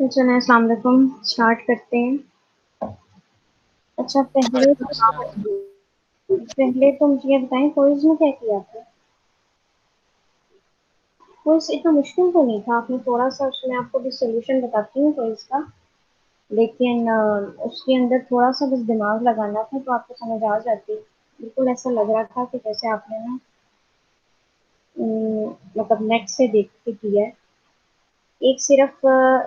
चलिए अस्सलाम वालेकुम, स्टार्ट करते हैं। अच्छा, वालेकुम अस्सलाम। पहले तो मुझे ये बताएं, क्विज में क्या किया आपने? क्विज इतना मुश्किल तो नहीं था, आपने थोड़ा सा उसमें आपको भी सोल्यूशन बताती हूँ क्विज का, लेकिन उसके अंदर थोड़ा सा बस दिमाग लगाना था तो आपको समझ आ जाती। बिल्कुल ऐसा लग रहा था कि जैसे आपने ना मतलब नेट से देख के किया है। एक सिर्फ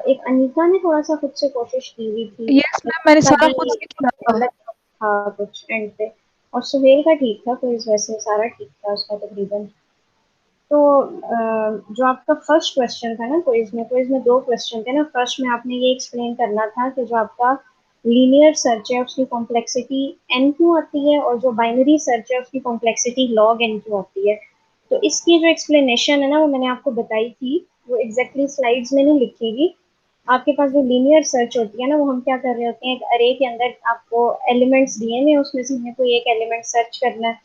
एक अनीता ने थोड़ा सा खुद से कोशिश की हुई थी, यस मैम, मैंने उसका सारा भी खुद से किया था। गलत था कुछ एंड पे। और सुहेल का ठीक था, क्विज वैसे सारा ठीक था उसका तकरीबन। तो जो आपका फर्स्ट क्वेश्चन था ना, क्विज में दो क्वेश्चन थे ना। फर्स्ट में आपने ये एक्सप्लेन करना था कि जो आपका लीनियर सर्च है उसकी कॉम्प्लेक्सिटी n क्यों आती है, और जो बाइनरी सर्च है उसकी कॉम्प्लेक्सिटी log n क्यों आती है। तो इसकी जो एक्सप्लेनेशन है ना, वो मैंने आपको बताई थी। वो एग्जैक्टली स्लाइड्स में नहीं लिखी हुई। आपके पास जो लीनियर सर्च होती है ना, वो हम क्या कर रहे होते हैं, एक अरे के अंदर आपको एलिमेंट्स दिए हैं, उसमें से हमें कोई एक एलिमेंट सर्च करना है।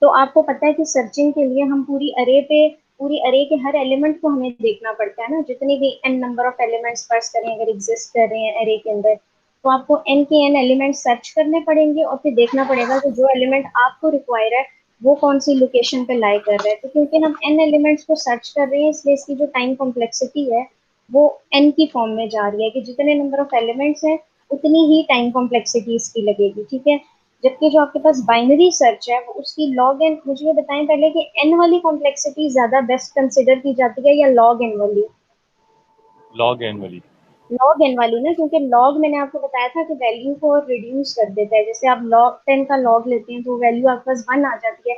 तो आपको पता है कि सर्चिंग के लिए हम पूरी अरे के हर एलिमेंट को हमें देखना पड़ता है ना, जितने भी n number of elements first करें अगर एग्जिस्ट कर रहे हैं अरे के अंदर, तो आपको एन के एन एलिमेंट सर्च करने पड़ेंगे और फिर देखना पड़ेगा कि जो एलिमेंट आपको रिक्वायर है वो कौन सी लोकेशन पे लाई कर रहा है। तो क्योंकि हम एन एलिमेंट्स को सर्च कर रहे हैं, इसलिए इसकी जो टाइम कॉम्प्लेक्सिटी है वो एन की फॉर्म में जा रही है, कि जितने नंबर ऑफ एलिमेंट्स हैं उतनी ही टाइम कॉम्प्लेक्सिटी इसकी लगेगी, ठीक है। जबकि जो आपके पास बाइनरी सर्च है वो उसकी लॉग एन, मुझे ये बताएं पहले कि एन वाली कॉम्प्लेक्सिटी ज्यादा बेस्ट कंसिडर की जाती है या लॉग एन वाली? Log annually. लॉग एन वाली ना, क्योंकि लॉग मैंने आपको बताया था कि वैल्यू को रिड्यूस कर देता है। जैसे आप लॉग 10 का लॉग लेते हैं तो वैल्यू आपके पास 1 आ जाती है।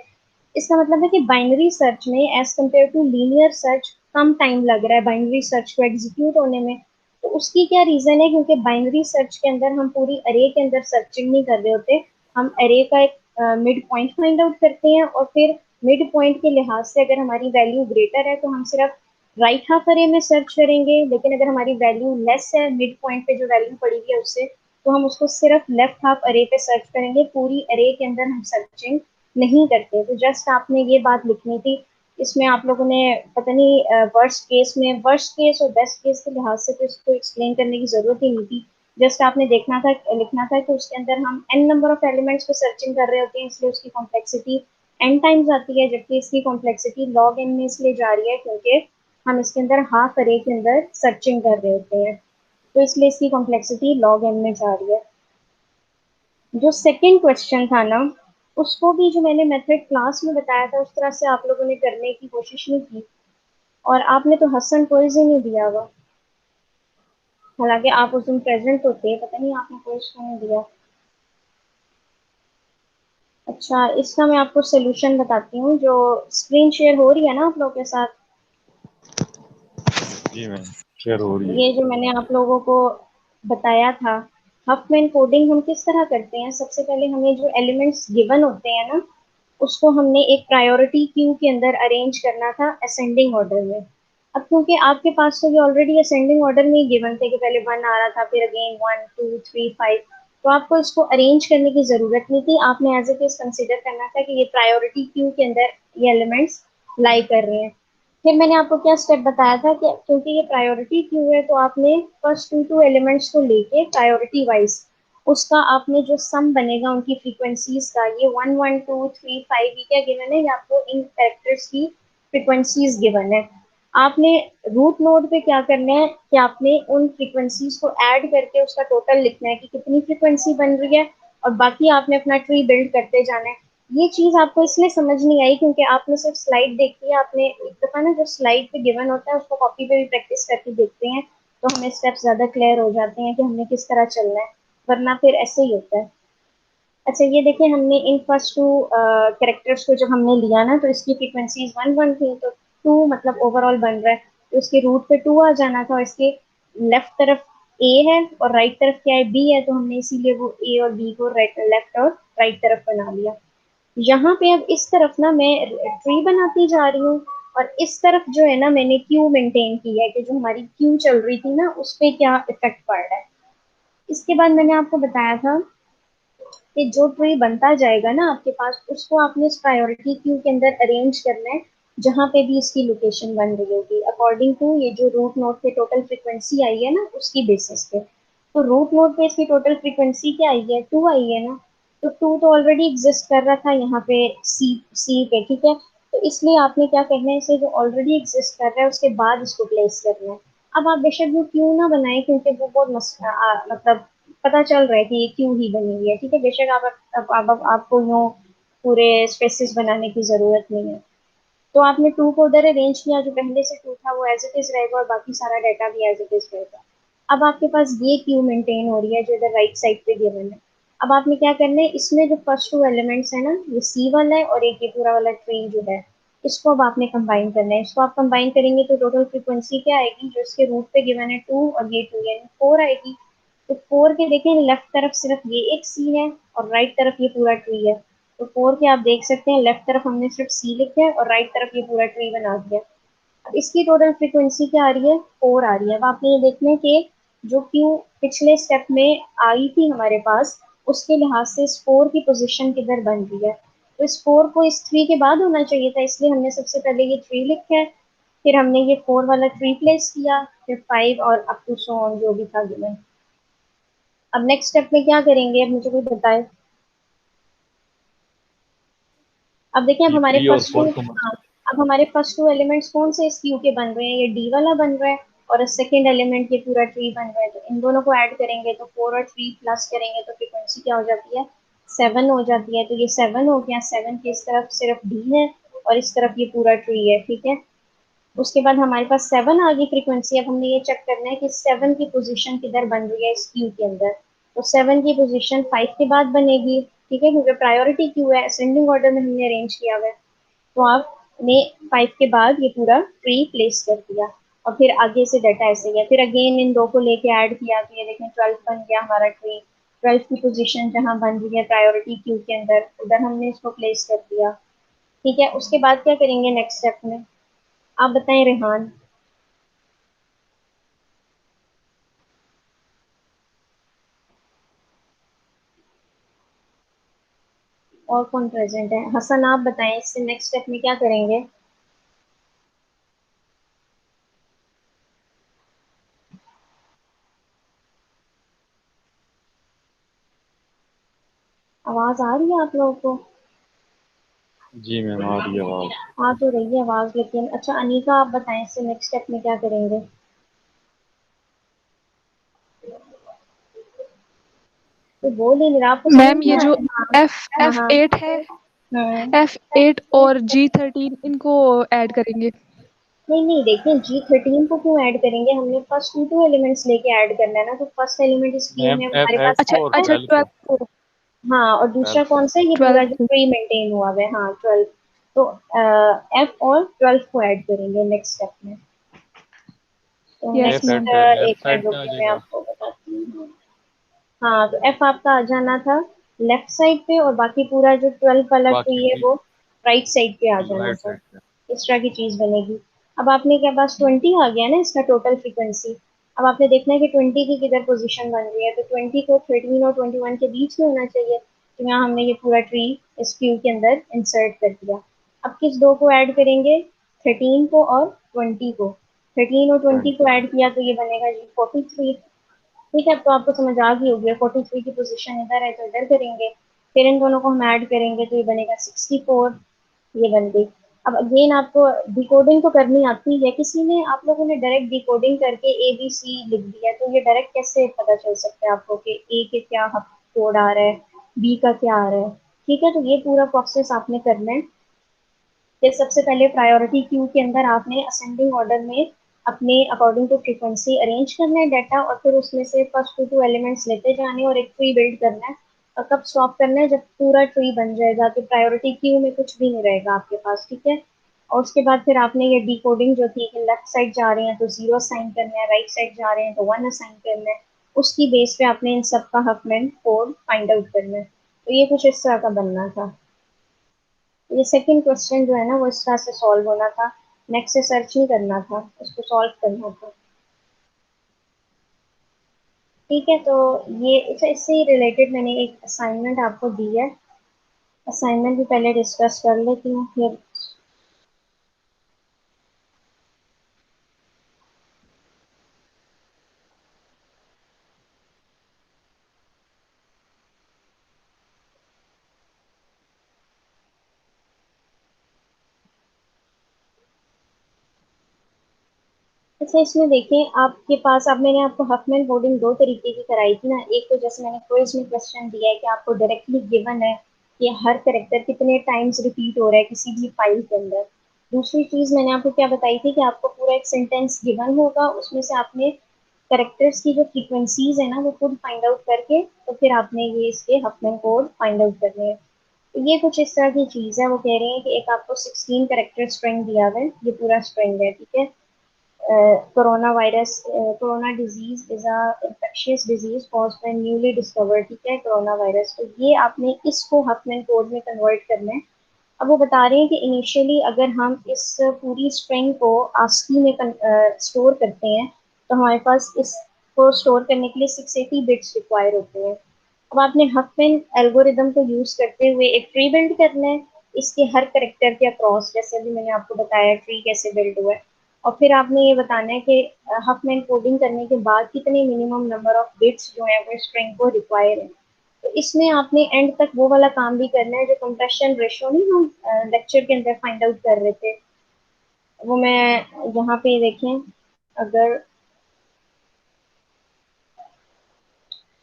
इसका मतलब है कि बाइनरी सर्च में as compared to linear search कम टाइम लग रहा है बाइनरी सर्च को एग्जीक्यूट होने में। तो उसकी क्या रीजन है? क्योंकि बाइनरी सर्च के अंदर हम पूरी अरे के अंदर सर्चिंग नहीं कर रहे होते, हम अरे का एक मिड पॉइंट फाइंड आउट करते हैं, और फिर मिड पॉइंट के लिहाज से अगर हमारी वैल्यू ग्रेटर है तो हम सिर्फ राइट हाफ अरे में सर्च करेंगे, लेकिन अगर हमारी वैल्यू लेस है मिड पॉइंट पे जो वैल्यू पड़ी हुई है उससे, तो हम उसको सिर्फ लेफ्ट हाफ अरे पे सर्च करेंगे, पूरी अरे के अंदर हम सर्चिंग नहीं करते। तो जस्ट आपने ये बात लिखनी थी। इसमें आप लोगों ने पता नहीं वर्स्ट केस और बेस्ट केस के लिहाज से तो इसको एक्सप्लेन करने की जरूरत ही नहीं थी। जस्ट आपने देखना था, लिखना था कि उसके अंदर हम एन नंबर ऑफ एलिमेंट्स पे सर्चिंग कर रहे होते हैं, इसलिए उसकी कॉम्प्लेक्सिटी एन टाइम्स आती है, जबकि इसकी कॉम्प्लेक्सिटी लॉग एन में इसलिए जा रही है क्योंकि हम इसके अंदर हाफ अरे के अंदर सर्चिंग कर रहे होते हैं। तो इसलिए इसकी कॉम्प्लेक्सिटी लॉग एन में जा रही है। जो सेकंड क्वेश्चन था ना, उसको भी जो मैंने मेथड क्लास में बताया था उस तरह से आप लोगों ने करने की कोशिश नहीं की, और आपने तो हसन क्विज ही नहीं दिया हुआ। हालांकि आप उस दिन प्रेजेंट तो थे, पता नहीं आपने क्विज क्यों नहीं दिया। अच्छा, इसका मैं आपको सोल्यूशन बताती हूँ। जो स्क्रीन शेयर हो रही है ना आप लोगों के साथ, जी मैम, शेयर हो रही है। ये जो मैंने आप लोगों को बताया था, हफमैन कोडिंग हम किस तरह करते हैं? सबसे पहले हमें जो एलिमेंट्स गिवन होते हैं ना, उसको हमने एक प्रायोरिटी क्यू के अंदर अरेंज करना था असेंडिंग ऑर्डर में। अब क्योंकि आपके पास तो ये ऑलरेडी असेंडिंग ऑर्डर में ही गिवन थे कि पहले 1 आ रहा था, फिर अगेन 1 2 3 5, तो आपको इसको अरेंज करने की जरूरत नहीं थी। आपने एज इट इज कंसिडर करना था कि ये प्रायोरिटी क्यू के अंदर ये एलिमेंट्स लाई कर रहे हैं। फिर मैंने आपको क्या स्टेप बताया था कि क्योंकि ये प्रायोरिटी क्यू है तो आपने फर्स्ट टू एलिमेंट्स को लेके प्रायोरिटी वाइज उसका आपने जो सम बनेगा उनकी फ्रीक्वेंसीज का, ये 1 1 2 3 5 ये क्या गिवन है, ये आपको इन कैरेक्टर्स की फ्रीक्वेंसीज गिवन है। आपने रूट नोड पे क्या करना है कि आपने उन फ्रीक्वेंसीज को ऐड करके उसका टोटल लिखना है कि कितनी फ्रीक्वेंसी बन रही है, और बाकी आपने अपना ट्री बिल्ड करते जाना है। ये चीज आपको इसलिए समझ नहीं आई क्योंकि आपने सिर्फ स्लाइड देखी है। आपने एक दफा ना जो स्लाइड पे गिवन होता है उसको कॉपी पे भी प्रैक्टिस करके देखते हैं, तो हमें स्टेप्स ज्यादा क्लियर हो जाते हैं कि हमने किस तरह चलना है, वरना फिर ऐसे ही होता है। अच्छा, ये देखिए, हमने इन फर्स्ट टू कैरेक्टर्स को जब हमने लिया ना, तो इसकी फ्रीक्वेंसीज 1 1 थी, तो 2 मतलब ओवरऑल बन रहा है, तो इसके रूट पे 2 आ जाना था, और इसके लेफ्ट तरफ ए है और राइट तरफ क्या है, बी है, तो हमने इसीलिए वो ए और बी को लेफ्ट और राइट तरफ बना लिया। यहाँ पे अब इस तरफ ना मैं ट्री बनाती जा रही हूँ, और इस तरफ जो है ना मैंने क्यू मेंटेन की है कि जो हमारी क्यू चल रही थी ना उस पे क्या इफेक्ट पड़ रहा है। इसके बाद मैंने आपको बताया था कि जो ट्री बनता जाएगा ना आपके पास, उसको आपने प्रायोरिटी क्यू के अंदर अरेंज करना है, जहाँ पे भी इसकी लोकेशन बन रही होगी अकॉर्डिंग टू ये जो रूट नोड पे टोटल फ्रीक्वेंसी आई है ना उसकी बेसिस पे। तो रूट नोड पे इसकी टोटल फ्रीक्वेंसी क्या आई है, 2 आई है ना। तो 2 तो ऑलरेडी एग्जिस्ट कर रहा था यहाँ पे सी सी पे, ठीक है। तो इसलिए आपने क्या करना है, इसे जो ऑलरेडी एग्जिस्ट कर रहा है उसके बाद इसको प्लेस करना है। अब आप बेशक वो क्यों ना बनाए, क्योंकि वो बहुत मतलब पता चल रहा है कि ये क्यों ही बनी हुई है, ठीक है। बेशक आपको यूँ पूरे स्पेसिस बनाने की जरूरत नहीं है। तो आपने 2 को उधर अरेंज किया, जो पहले से 2 था वो एज इट इज रहेगा और बाकी सारा डाटा भी एज इट इज रहेगा। अब आपके पास ये क्यू मेंटेन हो रही है जो इधर राइट साइड पे गिवन है। अब आपने क्या करना है, इसमें जो फर्स्ट 2 एलिमेंट्स है ना, ये सी वाला है और एक ये पूरा वाला ट्री जो है, इसको अब आपने कंबाइन करना है। इसको आप कंबाइन करेंगे तो टोटल फ्रीक्वेंसी क्या आएगी, जो इसके रूट पे गिवन है 2 और ये 2 यानी 4 आएगी। तो 4 के देखें लेफ्ट तरफ सिर्फ ये एक सी है और राइट तरफ ये पूरा ट्री है। तो 4 के आप देख सकते हैं लेफ्ट तरफ हमने सिर्फ सी लिखा है और राइट तरफ ये पूरा ट्री बना दिया। अब इसकी टोटल फ्रीक्वेंसी क्या आ रही है, 4 आ रही है। अब आपने ये देखना है कि जो क्यू पिछले स्टेप में आई थी हमारे पास, उसके लिहाज से इस 4 की पोजीशन किधर बन रही है। तो इस 4 को इस 3 के बाद होना चाहिए था, इसलिए हमने सबसे पहले ये 3 लिखा है, फिर हमने ये 4 वाला 3 प्लेस किया, फिर 5 और अप टू सो ऑन जो भी था गिवन। अब नेक्स्ट स्टेप में क्या करेंगे, अब मुझे कोई बताए। अब देखिए, अब ये हमारे 3 और फर्स्ट टू, 4 को हाँ, अब हमारे फर्स्ट 2 एलिमेंट्स कौन से इस क्यू के बन रहे हैं, ये डी वाला बन रहा है और सेकंड एलिमेंट ये पूरा ट्री बन रहा है। तो इन दोनों को ऐड करेंगे तो 4 और 3 प्लस करेंगे तो फ्रीक्वेंसी क्या हो जाती है, 7 हो जाती है। तो ये 7 हो गया, 7 की इस तरफ सिर्फ डी है और इस तरफ ये पूरा ट्री है, ठीक है। उसके बाद हमारे पास 7 आ गई फ्रीक्वेंसी। अब हमने ये चेक करना है कि 7 की पोजीशन किधर बन रही है इस क्यू के अंदर। तो 7 की पोजीशन 5 के बाद बनेगी, ठीक है, क्योंकि प्रायोरिटी क्यू है, असेंडिंग ऑर्डर में हमने अरेंज किया हुआ है। तो आपने 5 के बाद ये पूरा ट्री प्लेस कर दिया और फिर आगे से डाटा ऐसे गया। फिर अगेन इन दो को लेके ऐड किया तो ये देखें 12 बन गया हमारा ट्री। 12 की पोजीशन जहाँ बन रही है प्रायोरिटी क्यू के अंदर, उधर हमने इसको प्लेस कर दिया, ठीक है। उसके बाद क्या करेंगे नेक्स्ट स्टेप में, आप बताएं रेहान। और कौन प्रेजेंट है, हसन आप बताएं इससे नेक्स्ट स्टेप में क्या करेंगे। आवाज आ रही है आप लोगों को। जी मैम आ रही है आवाज। आ तो रही है आवाज, लेकिन अच्छा अनीका आप बताएं इससे नेक्स्ट स्टेप में क्या करेंगे। तो बोल ही नहीं रहा, आपको समझ मैम नहीं ये आ जो रही। हाँ एफ हाँ एफ हाँ। एट है, हम्म। F8 और G13 इनको ऐड करेंगे। नहीं नहीं, देखिए G13 को क्यों ऐड करेंगे, हमने फर्स्ट टू एलिमेंट्स लेके ऐड करना है ना। तो फर्स्ट एलिमेंट इस क्यू मैम में एफ हमारे एट पास अच्छा को F और है। अच्छा 12 12 को। को। हाँ, और दूसरा 12 कौन सा है, ये पूरा 12 जो को। ट्री मेंटेन हुआ हुआ है, हाँ 12। तो एफ और 12 को ऐड करेंगे नेक्स्ट स्टेप में। तो यस एफ मैम। नेक्स्ट एट एक लेफ्ट मिनट साइड में आ रुकिए मैं जाएगा। आपको बताती हूँ। हाँ, तो एफ आपका आ जाना था लेफ्ट साइड पे और बाकी पूरा जो 12 वाला ट्री बाकी है भी वो राइट साइड पे आ जाना राइट था। साइड पे। इस तरह की चीज बनेगी। अब आपने क्या पास 20 आ गया ना इसका टोटल फ्रीक्वेंसी। अब आपने देखना है कि 20 की किधर पोजीशन बन रही है। तो 20 को 13 और 21 के बीच में होना चाहिए। तो यहाँ हमने ये पूरा ट्री इस क्यू के अंदर इंसर्ट कर दिया। अब किस दो को ऐड करेंगे, 13 को और 20 को। 13 और 20 को 20 ऐड किया तो ये बनेगा जी 43। ठीक है, अब तो आपको समझ आ गई होगी, 43 की पोजीशन इधर है तो इधर करेंगे। फिर इन दोनों को हम ऐड करेंगे तो ये बनेगा 64। ये बन गई। अब अगेन आपको डिकोडिंग तो करनी आती है, किसी ने आप लोगों ने डायरेक्ट डिकोडिंग करके ए बी सी लिख दिया, तो ये डायरेक्ट कैसे पता चल सकता है आपको कि ए के क्या कोड आ रहा है, बी का क्या आ रहा है। ठीक है, तो ये पूरा प्रोसेस आपने करना है। फिर सबसे पहले प्रायोरिटी क्यू के अंदर आपने असेंडिंग ऑर्डर में अपने अकॉर्डिंग टू फ्रीक्वेंसी अरेंज करना है डाटा, और फिर उसमें से फर्स्ट टू एलिमेंट्स लेते जाने और एक ट्री बिल्ड करना है। और कब स्टॉप करना है, जब पूरा ट्री बन जाएगा तो प्रायोरिटी क्यू में कुछ भी नहीं रहेगा आपके पास, ठीक है। और उसके बाद फिर आपने ये डिकोडिंग जो थी कि लेफ्ट साइड जा रहे हैं तो 0 असाइन करना है, राइट साइड जा रहे हैं तो 1 असाइन करना है। उसकी बेस पे आपने इन सब का हफमेंट कोड फाइंड आउट करना है। तो ये कुछ इस तरह का बनना था। ये सेकंड क्वेश्चन जो है ना वो इस तरह से सॉल्व होना था। नेक्स्ट से सर्च नहीं करना था, उसको सॉल्व करना था। ठीक है, तो ये अच्छा, इससे ही रिलेटेड मैंने एक असाइनमेंट आपको दी है। असाइनमेंट भी पहले डिस्कस कर लेती हूँ फिर। अच्छा, इसमें देखें आपके पास, अब मैंने आपको हफमैन कोडिंग दो तरीके की कराई थी ना। एक तो जैसे मैंने क्विज में क्वेश्चन दिया है कि आपको डायरेक्टली गिवन है कि हर करेक्टर कितने टाइम्स रिपीट हो रहा है किसी भी फाइल के अंदर। दूसरी चीज मैंने आपको क्या बताई थी कि आपको पूरा एक सेंटेंस गिवन होगा, उसमें से आपने करेक्टर्स की जो फ्रीक्वेंसीज है ना वो खुद फाइंड आउट करके तो फिर आपने ये इसके हफमैन कोड फाइंड आउट करने हैं। तो ये कुछ इस तरह की चीज है। वो कह रहे हैं कि एक आपको 16 करेक्टर स्ट्रिंग दिया हुआ है, ये पूरा स्ट्रिंग है, ठीक है। Corona virus, corona disease is a infectious disease caused by newly discovered, ठीक है, कोरोना वायरस। तो ये आपने इसको हफमैन कोड में कन्वर्ट करना है। अब वो बता रहे हैं कि इनिशियली अगर हम इस पूरी स्ट्रिंग को आस्की में स्टोर करते हैं तो हमारे पास इसको स्टोर करने के लिए 680 बिट्स रिक्वायर होते हैं। अब आपने हफमैन एल्गोरिदम को यूज करते हुए एक ट्री बिल्ड करना है इसके हर करेक्टर के अक्रॉस, जैसे अभी मैंने आपको बताया ट्री कैसे बिल्ड हुआ है। और फिर आपने ये बताना है कि हफमैन कोडिंग करने के बाद कितने मिनिमम नंबर ऑफ बिट्स जो है वो स्ट्रिंग को रिक्वायर है। तो इसमें आपने एंड तक वो वाला काम भी करना है जो कंप्रेशन रेशो नहीं हम लेक्चर के अंदर फाइंड आउट कर रहे थे। वो मैं यहाँ पे देखें, अगर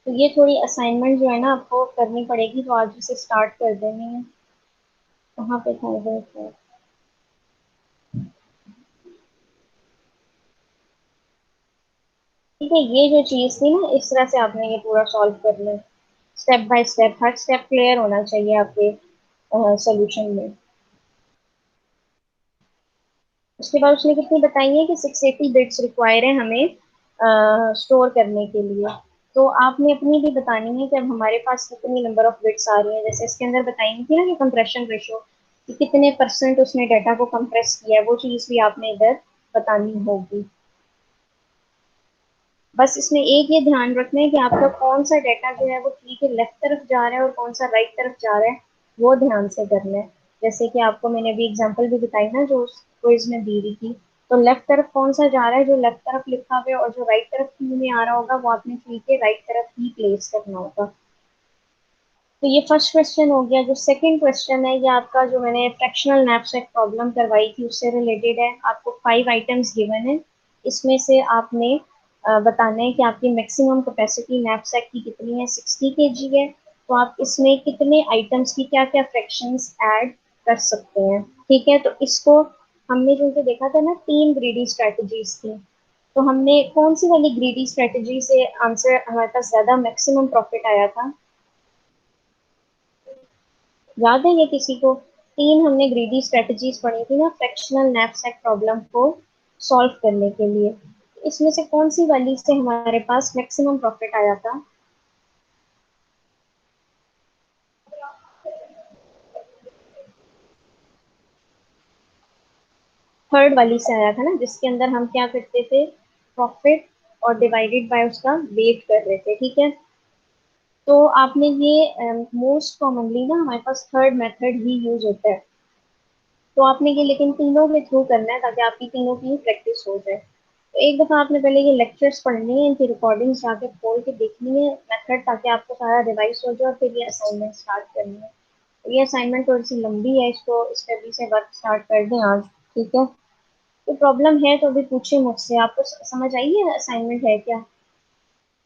तो ये थोड़ी असाइनमेंट जो है ना आपको करनी पड़ेगी, तो आज से स्टार्ट कर देनी है। वहाँ पे था इधर। ठीक है, ये जो चीज थी ना इस तरह से आपने ये पूरा सॉल्व करना है, step by step, her step clear होना चाहिए आपके सोल्यूशन में। उसके बाद उसने कितनी बताई है कि 680 बिट्स रिक्वायर है हमें स्टोर करने के लिए। तो आपने अपनी भी बतानी है कि अब हमारे पास कितनी नंबर ऑफ बिट्स आ रही है। जैसे इसके अंदर बताई थी ना कि कंप्रेशन रेशो, कि कितने परसेंट उसने डाटा को कंप्रेस किया है, वो चीज भी आपने इधर बतानी होगी। बस इसमें एक ये ध्यान रखना है कि आपका कौन सा डाटा जो है वो ट्री के लेफ्ट तरफ जा रहा है और कौन सा राइट तरफ जा रहा है, वो ध्यान से करना है। जैसे कि आपको मैंने अभी एग्जांपल भी बताई ना जो क्विज में दी हुई थी। तो लेफ्ट तरफ कौन सा जा रहा है, जो लेफ्ट तरफ लिखा हुआ है, और जो राइट तरफ ट्री में आ रहा होगा वो आपने ट्री के राइट तरफ ही प्लेस करना होगा। तो ये फर्स्ट क्वेश्चन हो गया। जो सेकंड क्वेश्चन है ये आपका, जो मैंने फ्रैक्शनल नैपसैक प्रॉब्लम करवाई थी उससे रिलेटेड है। आपको 5 आइटम्स गिवन है, इसमें से आपने बताना है कि आपकी मैक्सिमम कैपेसिटी नैपसैक की कितनी है। 60 kg है, तो आप इसमें कितने आइटम्स की क्या क्या फ्रैक्शंस ऐड कर सकते हैं। ठीक है, तो इसको हमने जो कि देखा था ना, 3 ग्रीडी स्ट्रेटजीज थी। तो हमने कौन सी वाली ग्रीडी स्ट्रेटजी से आंसर हमारे पास ज्यादा मैक्सिमम प्रॉफिट आया था, याद है ये किसी को? 3 हमने ग्रीडी स्ट्रेटजीज पढ़ी थी ना फ्रैक्शनल नैपसैक प्रॉब्लम को सॉल्व करने के लिए। इसमें से कौन सी वाली से हमारे पास मैक्सिमम प्रॉफिट आया था? थर्ड वाली से आया था ना, जिसके अंदर हम क्या करते थे, प्रॉफिट और डिवाइडेड बाय उसका वेट कर रहे थे, ठीक है। तो आपने ये मोस्ट कॉमनली ना हमारे पास थर्ड मेथड ही यूज होता है। तो आपने ये लेकिन तीनों के थ्रू करना है ताकि आपकी तीनों की प्रैक्टिस हो जाए। तो एक दफा आपने पहले ये लेक्चर्स पढ़नी है, इनकी रिकॉर्डिंग्स जाके खोल के देखनी है मेथड, ताकि आपको सारा रिवाइज हो जाए और फिर ये असाइनमेंट स्टार्ट करनी है। तो ये असाइनमेंट थोड़ी सी लंबी है, इसको इस पर भी से वर्क स्टार्ट कर दें आज, ठीक है। तो प्रॉब्लम है तो अभी पूछिए मुझसे, आपको समझ आई है असाइनमेंट है क्या?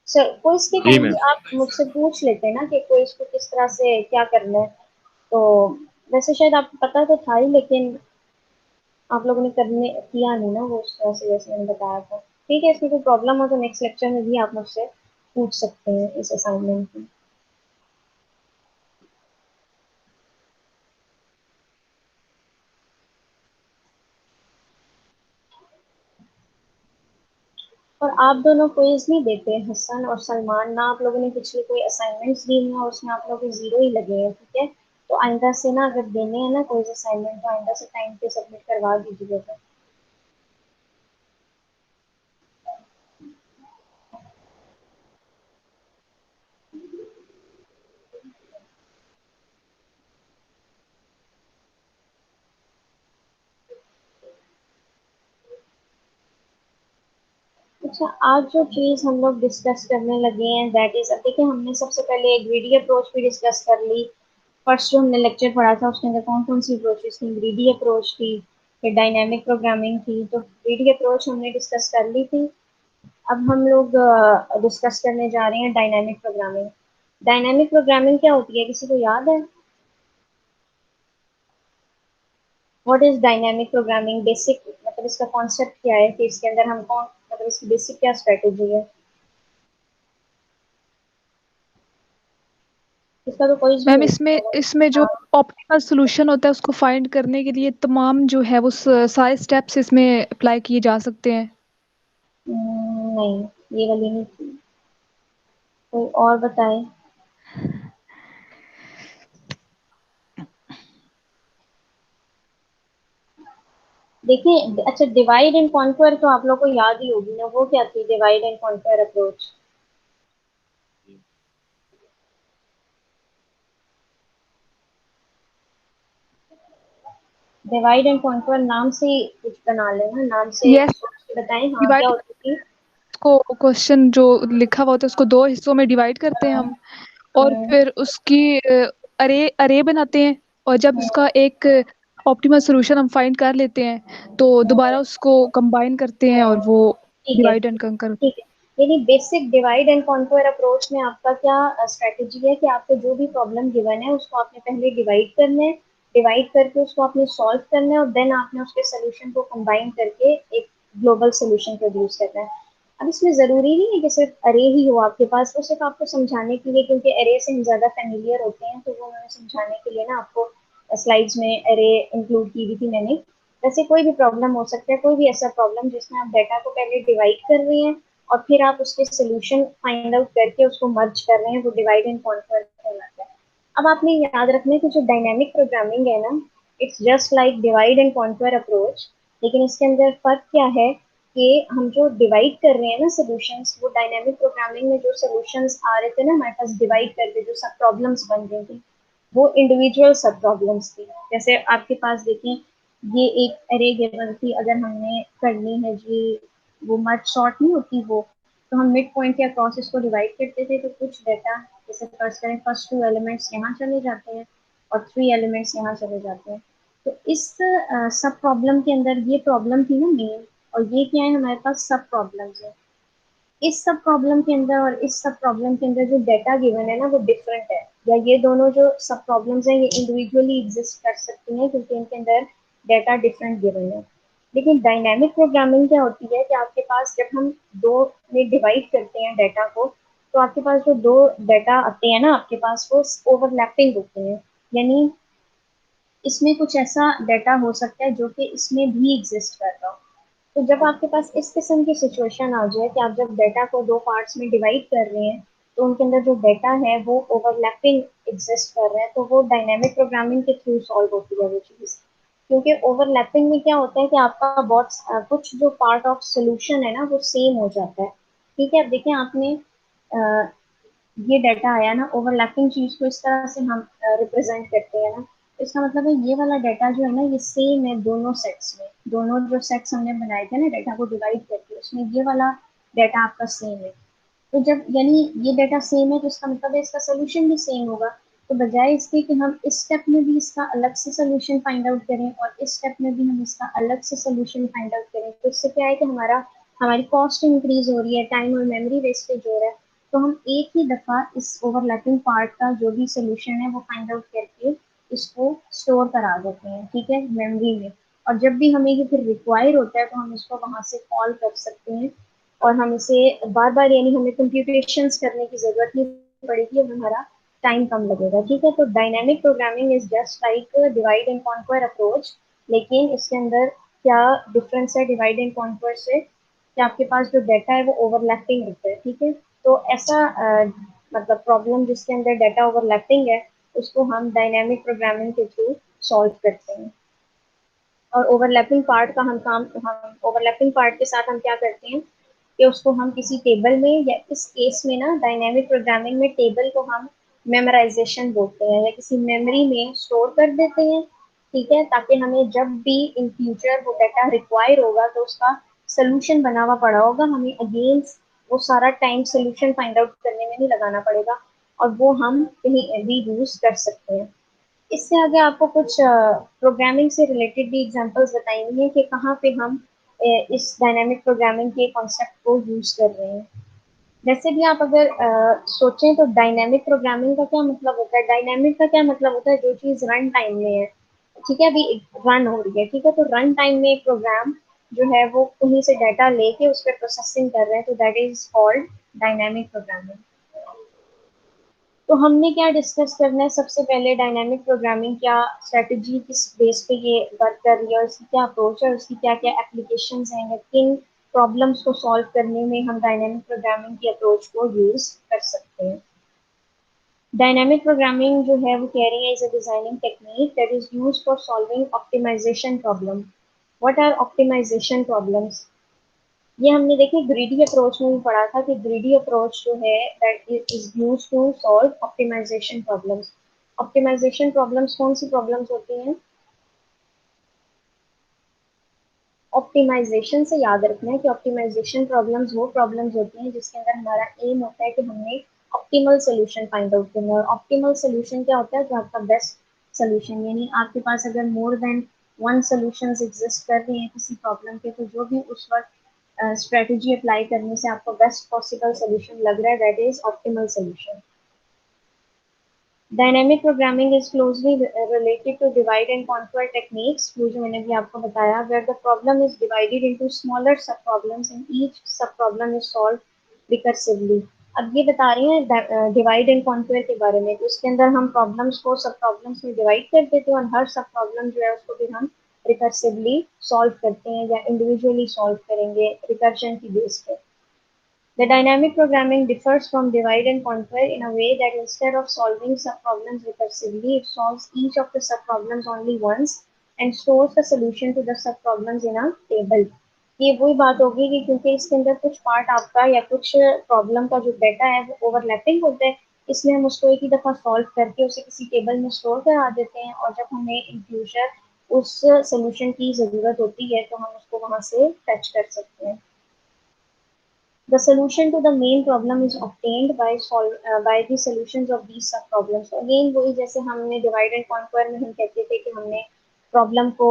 सर क्विज के जी टाइम भी मैम। आप मुझसे पूछ लेते ना कि क्विज को किस तरह से क्या करना है। तो वैसे शायद आपको पता तो था ही, लेकिन आप लोगों ने करने किया नहीं ना वो उस तरह से जैसे मैंने बताया था। ठीक है, इसमें कोई प्रॉब्लम हो तो नेक्स्ट लेक्चर में भी आप मुझसे पूछ सकते हैं इस असाइनमेंट में। और आप दोनों क्विज नहीं देते, हसन और सलमान ना, आप लोगों ने पिछले कोई असाइनमेंट्स दी हैं और उसमें आप लोगों के जीरो ही लगे हैं, ठीक है। तो आइंदा से ना अगर देने हैं ना कोई असाइनमेंट तो आइंदा से टाइम पे सबमिट करवा दीजिएगा। अच्छा, आज जो चीज हम लोग डिस्कस करने लगे हैं दैट इज, अब देखिए हमने सबसे पहले ग्रीडी अप्रोच भी डिस्कस कर ली। फर्स्ट जो हमने लेक्चर पढ़ा था उसके अंदर कौन कौन सी अप्रोचेस थी, ग्रीडी अप्रोच थी, फिर डायनामिक प्रोग्रामिंग थी, तो ग्रिडी अप्रोच हमने डिस्कस कर ली थी। अब हम लोग डिस्कस करने जा रहे हैं डायनामिक प्रोग्रामिंग। डायनामिक प्रोग्रामिंग क्या होती है, किसी को याद है? What is dynamic programming? Basic मतलब इसका कॉन्सेप्ट क्या है कि इसके अंदर हम कौन मतलब इसकी बेसिक क्या स्ट्रेटेजी है? इसका तो कोई भी मैम नहीं इसमें है। इसमें जो हाँ। ऑप्टिमल सोल्यूशन होता है उसको फाइंड करने के लिए तमाम जो है वो सारे स्टेप्स इसमें अप्लाई किए जा सकते हैं। नहीं, ये वाली नहीं थी। कोई और बताए। देखिए, अच्छा, डिवाइड एंड कॉन्क्वर तो आप लोग को याद ही होगी ना, वो क्या थी divide and conquer approach? Divide and conquer नाम से ही कुछ बना लेना, नाम से यस। सोच के बताएं। हाँ, क्या डिवाइड होती थी? को क्वेश्चन जो लिखा हुआ होता है उसको दो हिस्सों में डिवाइड करते हैं हम, और हम्म, फिर उसकी अरे अरे बनाते हैं, और जब हम्म, उसका एक ऑप्टिमल सोल्यूशन हम फाइंड कर लेते हैं तो दोबारा उसको कंबाइन करते हैं और वो ठीक है, डिवाइड एंड कंकर। ठीक है। यानी basic divide and conquer approach में आपका क्या स्ट्रेटेजी है कि आपको जो भी प्रॉब्लम गिवन है उसको आपने पहले डिवाइड करना है, डिवाइड करके उसको आपने सॉल्व करना है, और देन आपने उसके सोल्यूशन को कंबाइन करके एक ग्लोबल सोल्यूशन प्रोड्यूस करना है। अब इसमें जरूरी नहीं है कि सिर्फ अरे ही हो आपके पास, वो सिर्फ आपको समझाने के लिए, क्योंकि अरे से हम ज्यादा फेमिलियर होते हैं, तो वो उन्होंने समझाने के लिए ना आपको स्लाइड्स में अरे इंक्लूड की हुई थी मैंने। वैसे कोई भी प्रॉब्लम हो सकता है, कोई भी ऐसा प्रॉब्लम जिसमें आप डाटा को पहले डिवाइड कर रहे हैं और फिर आप उसके सोल्यूशन फाइंड आउट करके उसको मर्ज कर रहे हैं, वो डिवाइड एंड कॉन्क्वर कहलाता है। अब आपने याद रखना है कि जो डायनामिक प्रोग्रामिंग है ना, it's just like divide and conquer approach. लेकिन इसके अंदर फर्क क्या है कि हम जो डिवाइड कर रहे हैं ना सोल्यूशंस, वो डायनामिक प्रोग्रामिंग में जो सोल्यूशंस आ रहे थे ना हमारे पास डिवाइड करके, जो सब प्रॉब्लम्स बन रही थी, वो इंडिविजुअल सब प्रॉब्लम्स थी। जैसे आपके पास देखें, ये एक अरे गिवन थी, अगर हमने करनी है जी वो मर्ज सॉर्ट नहीं होती वो, तो हम मिड पॉइंट या क्रॉस इसको डिवाइड करते थे, तो कुछ डाटा जैसे फर्स्ट करें, फर्स्ट 2 एलिमेंट्स यहाँ चले जाते हैं और 3 एलिमेंट्स यहाँ चले जाते हैं। तो इस सब प्रॉब्लम के अंदर ये प्रॉब्लम थी ना मेन, और ये क्या है, हमारे पास सब प्रॉब्लम्स है। इस सब प्रॉब्लम के अंदर और इस सब प्रॉब्लम के अंदर जो डेटा गिवन है ना वो डिफरेंट है, या ये दोनों जो सब प्रॉब्लम्स हैं ये इंडिविजुअली एग्जिस्ट कर सकती हैं क्योंकि इनके अंदर डेटा डिफरेंट गिवन है। लेकिन डायनामिक प्रोग्रामिंग क्या होती है कि आपके पास जब हम दो में डिवाइड करते हैं डेटा को, तो आपके पास जो दो डेटा आते हैं ना आपके पास, वो ओवरलैपिंग होते हैं। यानी इसमें कुछ ऐसा डेटा हो सकता है जो कि इसमें भी एग्जिस्ट कर रहा हो। तो जब आपके पास इस किस्म की सिचुएशन आ जाए कि आप जब डेटा को दो पार्ट्स में डिवाइड कर रहे हैं, तो उनके अंदर जो डेटा है वो ओवरलैपिंग एग्जिस्ट कर रहा है, तो वो डायनेमिक प्रोग्रामिंग के थ्रू सॉल्व होती है वो चीज़। क्योंकि ओवरलैपिंग में क्या होता है कि आपका बहुत कुछ जो पार्ट ऑफ सोल्यूशन है ना वो सेम हो जाता है। ठीक है, अब देखें आपने ये डाटा आया ना, ओवरलैपिंग चीज को इस तरह से हम रिप्रेजेंट करते हैं ना, तो इसका मतलब है ये वाला डाटा जो है ना ये सेम है दोनों सेट्स में। दोनों जो सेट्स हमने बनाए थे ना डाटा को डिवाइड करके, उसमें ये वाला डाटा आपका सेम है। तो जब यानी ये डाटा सेम है तो इसका मतलब है इसका सोल्यूशन भी सेम होगा। तो बजाय इसके कि हम इस स्टेप में भी इसका अलग से सोल्यूशन फाइंड आउट करें और इस स्टेप में भी हम इसका अलग से सोल्यूशन फाइंड आउट करें, तो इससे क्या है कि हमारी कॉस्ट इंक्रीज हो रही है, टाइम और मेमोरी वेस्टेज हो रहा है। तो हम एक ही दफा इस ओवरलैपिंग पार्ट का जो भी सोल्यूशन है वो फाइंड आउट करके इसको स्टोर करा देते हैं, ठीक है, मेमोरी में। और जब भी हमें ये फिर रिक्वायर होता है तो हम इसको वहां से कॉल कर सकते हैं, और हम इसे बार बार, यानी हमें कंप्यूटेशंस करने की जरूरत नहीं पड़ेगी और हमारा टाइम कम लगेगा। ठीक है, तो dynamic programming is just like divide and conquer approach. लेकिन इसके अंदर क्या डिफरेंस है डिवाइड एंड कॉन्क्वर से, कि आपके पास जो डाटा है वो ओवरलैपिंग होता है। ठीक है, तो ऐसा मतलब प्रॉब्लम जिसके अंदर डाटा ओवरलैपिंग है उसको हम डायनामिक प्रोग्रामिंग के थ्रू सॉल्व करते हैं। और ओवरलैपिंग पार्ट का हम ओवरलैपिंग पार्ट के साथ हम क्या करते हैं कि उसको हम किसी टेबल में, या इस केस में ना डायनामिक प्रोग्रामिंग में टेबल को हम मेमोराइजेशन बोलते हैं, या किसी मेमोरी में स्टोर कर देते हैं। ठीक है, ताकि हमें जब भी इन फ्यूचर वो डाटा रिक्वायर होगा तो उसका सोल्यूशन बना हुआ पड़ा होगा, हमें अगेन वो सारा टाइम सोल्यूशन फाइंड आउट करने में नहीं लगाना पड़ेगा, और वो हम कहीं भी यूज कर सकते हैं। इससे आगे आपको कुछ प्रोग्रामिंग से रिलेटेड भी एग्जांपल्स बताएंगे हैं कि कहाँ पे हम इस डायनामिक प्रोग्रामिंग के कॉन्सेप्ट को यूज कर रहे हैं। वैसे भी आप अगर सोचें तो डायनामिक प्रोग्रामिंग का क्या मतलब होता है, डायनामिक का क्या मतलब होता है, जो चीज रन टाइम में है, ठीक है, अभी रन हो रही है, ठीक है, तो रन टाइम में एक प्रोग्राम जो है वो कहीं से डाटा लेके उस पर प्रोसेसिंग कर रहे हैं, तो that is called dynamic programming. तो हमने क्या डिस्कस करना है, सबसे पहले डायनामिक प्रोग्रामिंग क्या स्ट्रेटजी, किस बेस पे ये वर्क कर रही है, और इसकी क्या अप्रोच है, उसकी क्या क्या एप्लीकेशंस हैं, या किन प्रॉब्लम्स को सॉल्व करने में हम डायनामिक प्रोग्रामिंग की अप्रोच को यूज कर सकते हैं। डायनामिक प्रोग्रामिंग जो है वो कह रही है is a designing technique that is used for solving optimization problem. What are optimization problems? ये हमने देखिए ग्रीडी अप्रोच में भी पढ़ा था कि ग्रीडी अप्रोच जो है that is used to solve optimization problems. Optimization problems कौन सी प्रॉब्लम्स होती हैं? ऑप्टिमाइजेशन से याद रखना है कि ऑप्टिमाइजेशन प्रॉब्लम्स वो प्रॉब्लम्स होती हैं जिसके अंदर हमारा एम होता है कि हमने ऑप्टिमल सोल्यूशन फाइंड आउट करना है। और ऑप्टिमल सोल्यूशन क्या होता है? जो आपका बेस्ट सोल्यूशन, यानी आपके पास अगर more than one solutions exist कर रही हैं किसी प्रॉब्लम के, तो जो भी उस वक्त स्ट्रेटजी अप्लाई करने से आपको बेस्ट पॉसिबल सोल्यूशन लग रहा है, that is optimal solution. Dynamic programming is closely related to divide and conquer techniques, जो मैंने भी आपको बताया, where the problem is divided into smaller sub problems and each sub problem is solved recursively। अब ये बता रही हैं डिवाइड एंड कॉन्क्वेयर के बारे में, तो इसके अंदर हम प्रॉब्लम्स को सब प्रॉब्लम्स में डिवाइड कर देते हैं और हर सब प्रॉब्लम जो है उसको भी हम रिकर्सिवली सॉल्व करते हैं या इंडिविजुअली सॉल्व करेंगे रिकर्शन की बेस पे। The dynamic programming differs from divide and conquer in a way that instead of solving subproblems recursively, it solves each of the subproblems only once and stores the solution to the subproblems in a table। ये वही बात होगी कि क्योंकि इसके अंदर कुछ part आपका या कुछ प्रॉब्लम का जो डेटा है वो ओवरलैपिंग होता है, इसलिए हम उसको एक ही दफा सॉल्व करके उसे किसी टेबल में स्टोर करा देते हैं, और जब हमें इन फ्यूचर उस सोल्यूशन की जरूरत होती है तो हम उसको वहां से फेच कर सकते हैं। The solution to the main problem is obtained by the solutions of these sub problems। तो अगेन वही, जैसे हमने डिवाइड एंड कॉन्क्वर में हम कहते थे कि हमने प्रॉब्लम को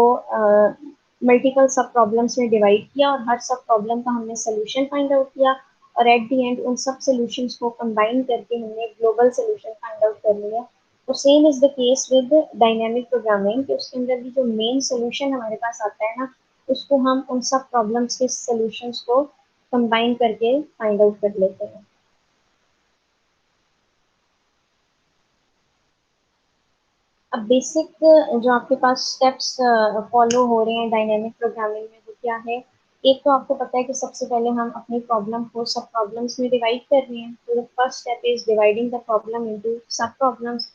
मल्टीपल सब प्रॉब्लम्स में डिवाइड किया और हर सब प्रॉब्लम का हमने सोल्यूशन फाइंड आउट किया, और एट द एंड उन सब सोल्यूशंस को कंबाइन करके हमने ग्लोबल सोल्यूशन फाइंड आउट कर लिया। तो same is the case with dynamic programming, कि उसके अंदर भी जो मेन सोल्यूशन हमारे पास आता है ना, उसको हम उन सब प्रॉब्लम्स के सोल्यूशंस को कंबाइन करके फाइंड आउट कर लेते हैं। अब बेसिक जो आपके पास स्टेप्स फॉलो हो रहे हैं डायनेमिक प्रोग्रामिंग में वो क्या है? एक तो आपको पता है कि सबसे पहले हम अपनी प्रॉब्लम को सब प्रॉब्लम्स में डिवाइड कर रहे हैं, तो the first step is dividing the problem into सब problems,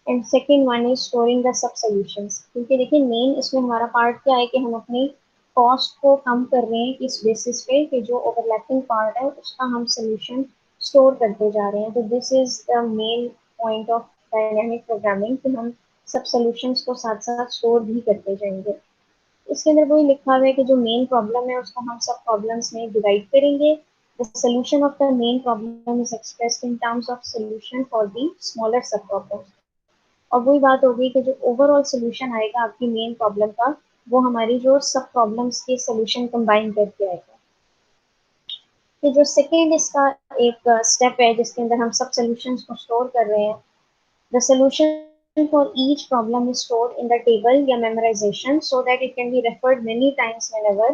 and second one is storing the sub solutions. क्योंकि देखिए मेन इसमें हमारा पार्ट क्या है कि हम अपनी कॉस्ट को कम कर रहे हैं इस बेसिस पे कि जो ओवरलैपिंग पार्ट है उसका हम सोल्यूशन स्टोर करते जा रहे हैं। तो this is the main point of dynamic programming कि हम सब सोल्यूशंस को साथ साथ स्टोर भी करते जाएंगे। इसके अंदर वही लिखा हुआ है कि जो मेन प्रॉब्लम है उसको हम सब प्रॉब्लम्स में डिवाइड करेंगे। The solution of the main problem is expressed in terms of solution for the smaller सब प्रॉब्लम्स। और वही बात होगी कि जो ओवरऑल सोल्यूशन आएगा आपकी मेन प्रॉब्लम का, वो हमारी जो सब प्रॉब्लम्स के सोल्यूशन कंबाइन करके आएगा। तो जो सेकेंड इसका एक स्टेप है जिसके अंदर हम सब सोल्यूशंस को स्टोर कर रहे हैं, the solution for each problem is stored in the table या memorisation so that it can be referred many times whenever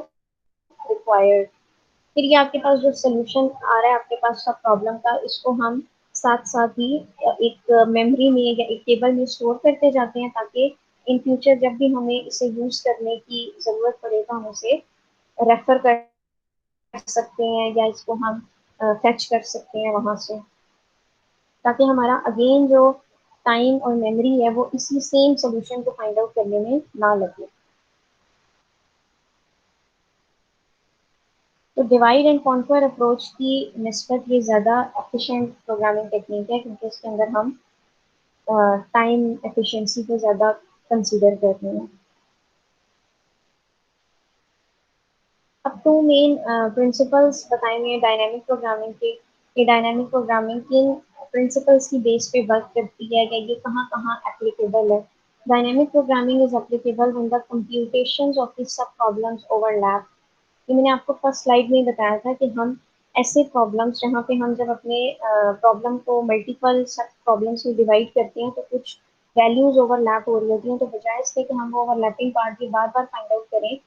required. फिर ये आपके पास जो सोल्यूशन आ रहा है आपके पास सब प्रॉब्लम का, इसको हम साथ साथ ही एक मेमोरी में या एक टेबल में स्टोर करते जाते हैं, ताकि इन फ्यूचर जब भी हमें इसे यूज करने की जरूरत पड़े तो हम उसे रेफर कर सकते हैं या इसको हम फेच कर सकते हैं वहां से, ताकि हमारा अगेन जो टाइम और मेमोरी है वो इसी सेम सोल्यूशन को फाइंड आउट करने में ना लगे। तो डिवाइड एंड कॉन्क्वर अप्रोच की निस्बत ये ज़्यादा एफिशिएंट प्रोग्रामिंग टेक्निक है, क्योंकि इसके अंदर हम टाइम एफिशिएंसी को ज़्यादा कंसीडर कर रहे हैं। अब टू मेन प्रिंसिपल्स बताएंगे डायनामिक प्रोग्रामिंग के, कि डायनामिक प्रोग्रामिंग किन प्रिंसिपल्स की बेस पे वर्क करती है या ये कहाँ कहाँ एप्लीकेबल है। Dynamic programming is applicable when the computations of the sub-problems overlap. ये मैंने आपको फर्स्ट स्लाइड में बताया था कि हम ऐसे प्रॉब्लम्स जहाँ पे हम जब अपने प्रॉब्लम को मल्टीपल सब प्रॉब्लम्स में डिवाइड करते हैं तो कुछ वैल्यूज ओवरलैप हो रही होती हैं, तो बजाय इसके कि हम वो ओवरलैपिंग पार्ट की बार बार फाइंड आउट करें,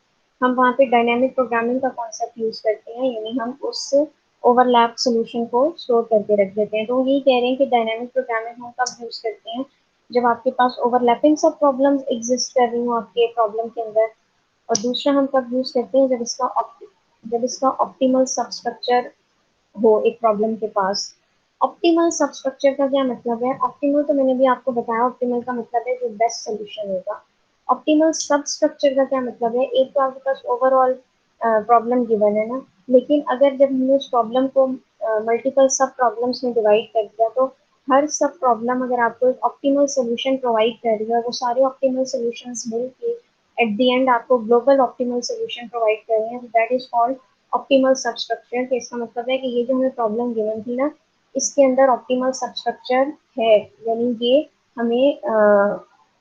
हम वहाँ पे डायनेमिक प्रोग्रामिंग का कॉन्सेप्ट यूज करते हैं, यानी हम उस ओवरलैप सोल्यूशन को स्टोर करके रख देते हैं। तो यही कह रहे हैं कि डायनेमिक प्रोग्रामिंग हम कब यूज करते हैं, जब आपके पास ओवरलैपिंग सब प्रॉब्लम्स एग्जिस्ट कर रही हो आपके प्रॉब्लम के अंदर। और दूसरा हम कब यूज करते हैं, जब इसका ऑप्टिमल सबस्ट्रक्चर हो एक प्रॉब्लम के पास। ऑप्टिमल सबस्ट्रक्चर का क्या मतलब है? ऑप्टिमल तो मैंने भी आपको बताया, ऑप्टिमल का मतलब है जो बेस्ट सोल्यूशन होगा। ऑप्टिमल सबस्ट्रक्चर का क्या मतलब है? एक तो आपके पास ओवरऑल प्रॉब्लम गिवन है ना, लेकिन अगर जब हमने उस प्रॉब्लम को मल्टीपल सब प्रॉब्लम्स में डिवाइड कर दिया, तो हर सब प्रॉब्लम अगर आपको एक ऑप्टिमल सोल्यूशन प्रोवाइड कर रही है, वो सारे ऑप्टिमल सॉल्यूशंस मिलके एट द एंड आपको ग्लोबल ऑप्टिमल सोल्यूशन प्रोवाइड कर रहे हैं, that is called optimal substructure. तो इसका मतलब है कि ये जो हमें प्रॉब्लम गिवन थी ना, इसके अंदर ऑप्टिमल सबस्ट्रक्चर है, यानी ये हमें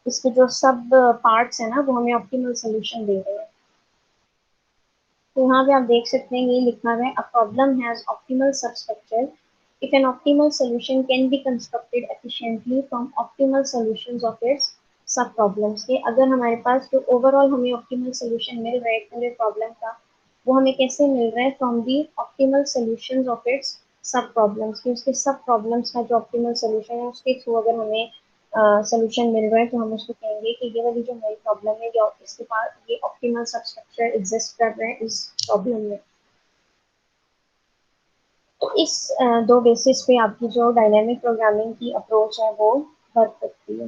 इसके जो सब पार्ट्स है ना, वो हमें ऑप्टिमल सोल्यूशन दे रहे हैं। तो यहाँ पे आप देख सकते हैं ये लिखा है, a problem has optimal substructure if an optimal solution can be constructed efficiently from optimal solutions of its सब प्रॉब्लम्स के। अगर हमारे पास जो ओवरऑल हमें ऑप्टिमल सोल्यूशन मिल रहा है पूरे प्रॉब्लम का, वो हमें कैसे मिल रहा है? From the optimal solutions of its सब प्रॉब्लम्स की, उसके सब प्रॉब्लम्स का जो ऑप्टिमल सोल्यूशन है उसके थ्रू अगर हमें सोल्यूशन मिल रहा है, तो हम उसको कहेंगे कि ये वाली जो हमारी प्रॉब्लम है, या इसके पास ये ऑप्टिमल सब स्ट्रक्चर एग्जिस्ट कर रहे हैं इस प्रॉब्लम में। तो इस दो बेसिस पे आपकी जो डायनेमिक प्रोग्रामिंग की अप्रोच है वो वर्क करती है।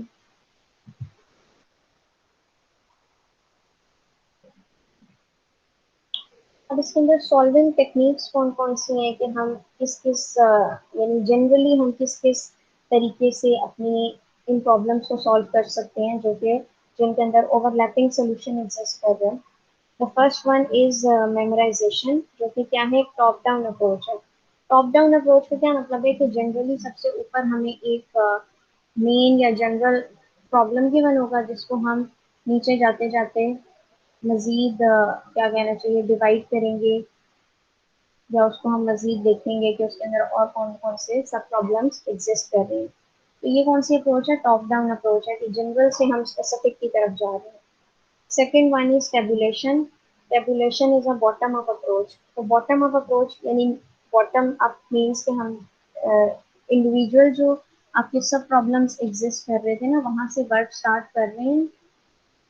अब इसके अंदर सॉल्विंग टेक्निक्स कौन कौन सी हैं, कि हम किस किस यानी जनरली हम किस किस तरीके से अपनी इन प्रॉब्लम्स को सॉल्व कर सकते हैं, जो कि जिनके अंदर ओवरलैपिंग सोल्यूशन एग्जिस्ट कर रहे हैं। The first one is memorisation, जो कि क्या है? एक टॉप डाउन अप्रोच है। टॉप डाउन अप्रोच का क्या मतलब है कि जनरली सबसे ऊपर हमें एक मेन या जनरल प्रॉब्लम गिवन होगा, जिसको हम नीचे जाते जाते मजीद क्या कहना चाहिए, डिवाइड करेंगे, या उसको हम मजीद देखेंगे कि उसके अंदर और कौन कौन से सब प्रॉब्लम्स एग्जिस्ट कर रहे हैं। तो ये कौन सी अप्रोच है? टॉप डाउन अप्रोच है, कि जनरल से हम स्पेसिफिक की तरफ जा रहे हैं। Second one is tabulation. Tabulation is a bottom up approach. तो बॉटम अप अप्रोच यानी बॉटम अप मीन्स कि हम इंडिविजुअल जो आपके सब प्रॉब्लम्स एग्जिस्ट कर रहे थे ना, वहां से वर्क स्टार्ट कर रहे हैं,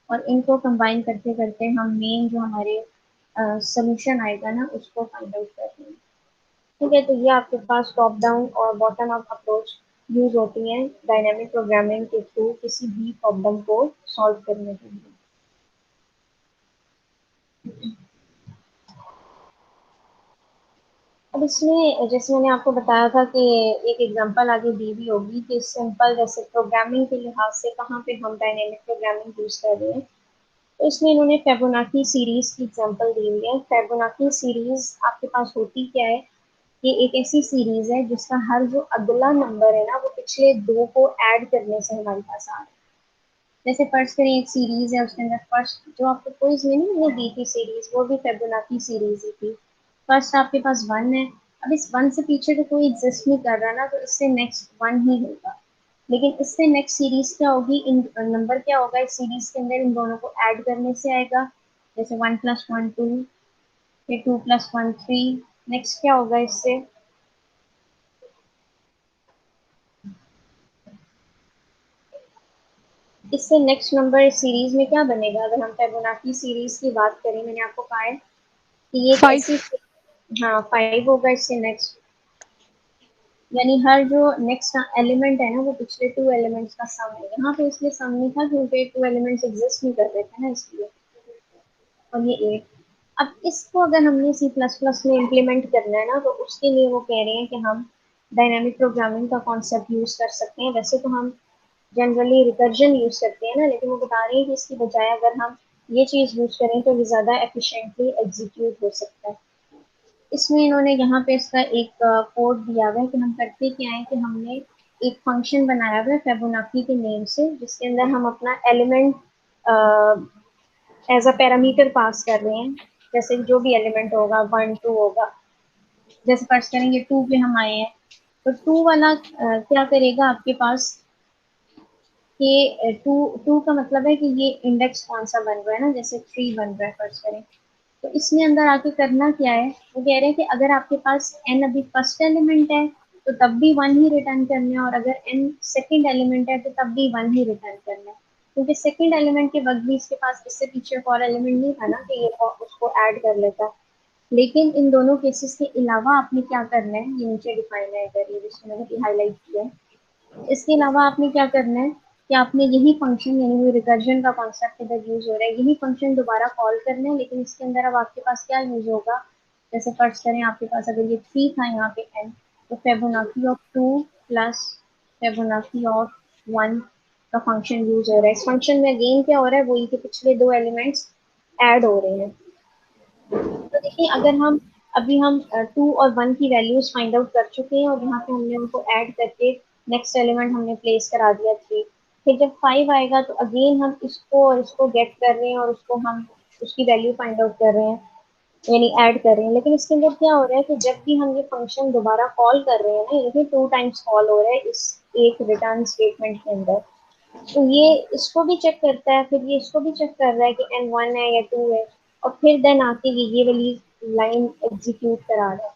और इनको कंबाइन करते करते हम मेन जो हमारे सोल्यूशन आएगा ना, उसको फाइंड आउट कर रहे हैं। ठीक है, तो ये आपके पास टॉप डाउन और बॉटम अप अप्रोच यूज होती हैं डायनेमिक प्रोग्रामिंग के थ्रू किसी भी प्रॉब्लम को सॉल्व करने के लिए। अब इसमें जैसे मैंने आपको बताया था कि एक एग्जांपल आगे दी हुई होगी कि सिंपल जैसे प्रोग्रामिंग के लिहाज से कहाँ पे हम डायनेमिक प्रोग्रामिंग यूज कर रहे हैं। तो इसमें इन्होंने फेबोनाची सीरीज की एग्जांपल दी हुई है। फेबोनाची सीरीज आपके पास होती क्या है? ये एक ऐसी सीरीज है जिसका हर जो अगला नंबर है ना, वो पिछले दो को ऐड करने से हमारे पास आ रहा है। जैसे फर्स्ट करें, एक सीरीज है, उसके अंदर फर्स्ट जो आपको क्विज में नहीं मैंने दी थी सीरीज, वो भी फेबोनाची सीरीज ही थी। फर्स्ट आपके पास वन है, अब इस वन से पीछे तो कोई एग्जिस्ट नहीं कर रहा ना, तो इससे नेक्स्ट वन ही होगा। लेकिन इससे नेक्स्ट सीरीज क्या होगी, इन नंबर क्या होगा इस सीरीज के अंदर, इन दोनों को ऐड करने से आएगा। जैसे वन प्लस वन टू, फिर two plus one three, next क्या होगा इससे? इससे नेक्स्ट नंबर इस सीरीज में क्या बनेगा? अगर हम फिबोनाची सीरीज की बात करें, मैंने आपको कहा है कि ये एक 5। ऐसी, हाँ फाइव होगा इससे नेक्स्ट, यानी हर जो नेक्स्ट एलिमेंट है ना, वो पिछले टू एलिमेंट्स का सम है। यहाँ पे इसलिए सम नहीं था क्योंकि टू एलिमेंट्स एग्जिस्ट नहीं कर रहे थे ना, इसलिए। और ये एट। अब इसको अगर हमने सी प्लस प्लस में इम्प्लीमेंट करना है ना, तो उसके लिए वो कह रहे हैं कि हम डायनामिक प्रोग्रामिंग का कॉन्सेप्ट यूज कर सकते हैं। वैसे तो हम जनरली रिकर्जन यूज करते हैं ना, लेकिन वो बता रहे हैं कि इसकी बजाय अगर हम ये चीज यूज करें तो ये ज्यादा एफिशिएंटली एग्जीक्यूट हो सकता है। इसमें इन्होंने यहाँ पे इसका एक कोड दिया हुआ है कि हम करते क्या है कि हमने एक फंक्शन बनाया हुआ है फिबोनाची के नेम से, जिसके अंदर हम अपना element as a parameter pass कर रहे हैं। जैसे जो भी एलिमेंट होगा 1 2 होगा, जैसे फर्स्ट करेंगे 2 पे हम आए हैं, तो 2 वाला क्या करेगा आपके पास कि टू टू का मतलब है कि ये इंडेक्स कौन सा बन रहा है ना, जैसे 3 बन रहा है फर्स्ट करें। तो इसमें अंदर आके करना क्या है, वो कह रहे हैं कि अगर आपके पास n अभी फर्स्ट एलिमेंट है तो तब भी 1 ही रिटर्न करना है, और अगर n सेकंड एलिमेंट है तो तब भी 1 ही रिटर्न करना है। क्योंकि सेकंड एलिमेंट के वक्त भी इसके पास इससे पीछे और एलिमेंट नहीं था ना कि ये उसको ऐड कर लेता। लेकिन इन दोनों केसेस के अलावा आपने क्या करना है, ये नीचे डिफाइन है इधर, ये जिसमें मैंने हाईलाइट किया है। इसके अलावा आपने क्या करना है कि आपने यही फंक्शन, यानी रिकर्जन का कॉन्सेप्ट इधर यूज हो रहा है, यही फंक्शन दोबारा कॉल करना है, लेकिन इसके अंदर अब आपके पास क्या यूज होगा। जैसे फर्स्ट करें, आपके पास अगर ये 3 था यहाँ पे n, तो Fibonacci of 2 plus Fibonacci of 1 का फंक्शन यूज हो रहा है। इस फंक्शन में अगेन क्या हो रहा है, वही के पिछले 2 एलिमेंट्स ऐड हो रहे हैं। तो देखिए, अगर हम अभी हम 2 और 1 की वैल्यूज फाइंड आउट कर चुके हैं, और यहाँ पे हमने उनको ऐड करके नेक्स्ट एलिमेंट हमने प्लेस करा दिया 3। फिर जब 5 आएगा तो अगेन हम इसको और इसको गेट कर रहे हैं, और उसको हम उसकी वैल्यू फाइंड आउट कर रहे हैं, यानी ऐड कर रहे हैं। लेकिन इसके अंदर क्या हो रहा है कि जब भी हम ये फंक्शन दोबारा कॉल कर रहे हैं ना, ये 2 टाइम्स कॉल हो रहा है इस एक रिटर्न स्टेटमेंट के अंदर, तो ये इसको भी चेक करता है, फिर ये इसको भी चेक कर रहा है कि n1 है या 2 है, और फिर देन आके ये वाली लाइन एग्जीक्यूट करा रहा है।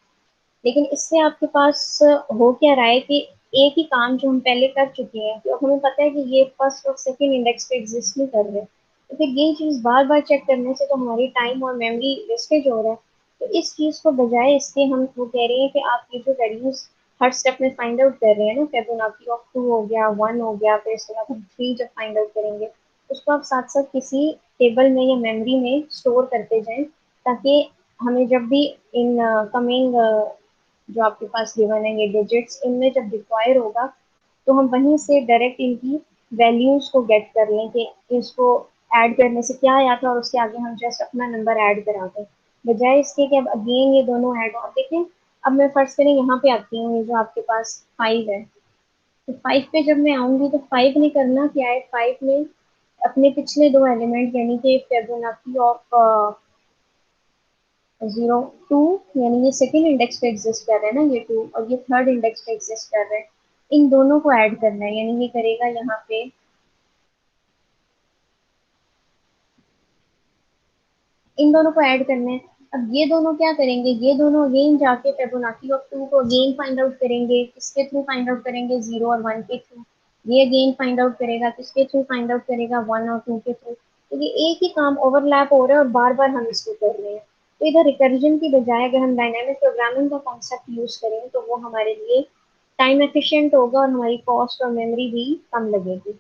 लेकिन इससे आपके पास हो क्या रहा है कि एक ही काम जो हम पहले कर चुके हैं, तो हमें पता है कि ये फर्स्ट और सेकंड इंडेक्स पे एग्जिस्ट नहीं कर रहे, तो फिर ये चीज़ बार बार चेक करने से तो हमारी टाइम और मेमोरी वेस्टेज हो रहा है। तो इस चीज़ को बजाय इसके हम वो कह रहे हैं कि आप ये जो वैल्यूज हर स्टेप में फाइंड आउट कर रहे हैं ना, फिबोनाची ऑफ 2 हो गया, 1 हो गया, फिर इसके बाद हम 3 जब फाइंड आउट करेंगे, उसको आप साथ साथ किसी टेबल में या मेमोरी में स्टोर करते जाएं, ताकि हमें जब भी इन कमिंग जो आपके पास गिवन है ये डिजिट्स, इनमें जब रिक्वायर होगा तो हम वहीं से डायरेक्ट इनकी वैल्यूज को गेट कर लें कि इसको ऐड करने से क्या आया था, और उसके आगे हम जस्ट अपना नंबर ऐड करा दें, बजाय इसके कि अब अगेन ये दोनों ऐड हो। अब देखें, अब मैं फर्स्ट करें यहाँ पे आती हूँ, ये जो आपके पास 5 है, तो 5 पे जब मैं आऊंगी तो 5 ने करना क्या है, 5 में अपने पिछले 2 एलिमेंट यानी कि फिबोनाची ऑफ 0 2, यानी ये सेकेंड इंडेक्स पे एग्जिस्ट कर रहे हैं ना ये 2, और ये थर्ड इंडेक्स पे एग्जिस्ट कर रहे हैं, इन दोनों को ऐड करना है। यानी ये करेगा यहाँ पे, इन दोनों को ऐड करना है। अब ये दोनों क्या करेंगे, ये दोनों अगेन जाके फिबोनाची ऑफ 2 को अगेन फाइंड आउट करेंगे, किसके थ्रू फाइंड आउट करेंगे, 0 और 1 के थ्रू। ये अगेन फाइंड आउट करेगा, किसके थ्रू फाइंड आउट करेगा, 1 और 2 के थ्रू। तो ये एक ही काम ओवरलैप हो रहा है और बार बार हम इसको कर रहे हैं। तो इधर रिकर्जन की बजाय अगर हम डायनामिक प्रोग्रामिंग का कॉन्सेप्ट यूज करें तो वो हमारे लिए टाइम एफिशिएंट होगा, और हमारी कॉस्ट और मेमोरी भी कम लगेगी।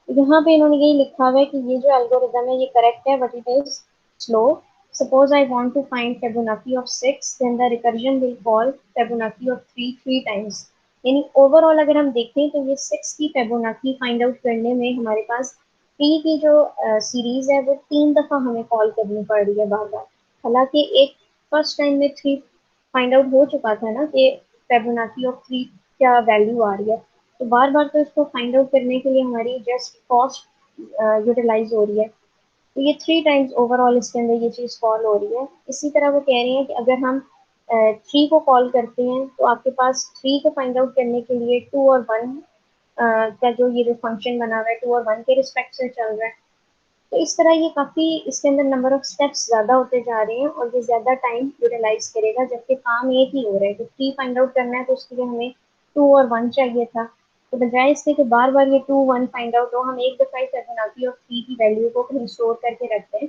यहाँ पे इन्होंने यही लिखा हुआ है कि ये जो एल्गोरिदम है ये करेक्ट है, but it is slow. Suppose I want to find Fibonacci of 6, then the recursion will call Fibonacci of 3 3 times. यानी ओवरऑल अगर हम देखें तो ये 6 की फिबोनाची फाइंड आउट करने में हमारे पास 3 की जो सीरीज है वो 3 दफा हमें कॉल करनी पड़ रही है बार बार। हालांकि एक फर्स्ट टाइम में 3 फाइंड आउट हो चुका था ना कि फिबोनाची ऑफ 3 क्या वैल्यू आ रही है, तो बार बार तो इसको फाइंड आउट करने के लिए हमारी जस्ट कॉस्ट यूटिलाइज हो रही है। तो ये 3 टाइम्स ओवरऑल इसके अंदर ये चीज़ कॉल हो रही है। इसी तरह वो कह रही है कि अगर हम 3 को कॉल करते हैं तो आपके पास 3 को फाइंड आउट करने के लिए 2 और 1 का जो ये जो फंक्शन बना हुआ है 2 और 1 के रिस्पेक्ट से चल रहा है। तो इस तरह ये काफ़ी इसके अंदर नंबर ऑफ स्टेप्स ज़्यादा होते जा रहे हैं, और ये ज़्यादा टाइम यूटिलाइज करेगा, जबकि काम एक ही हो रहा है कि 3 फाइंड आउट करना है, तो उसके लिए हमें 2 और 1 चाहिए था। तो बजाय इसके कि बार बार ये 2 1 फाइंड आउट हो, हम एक दफ़ा ही फिबोनाची और 3 की वैल्यू को कहीं स्टोर करके रखते हैं,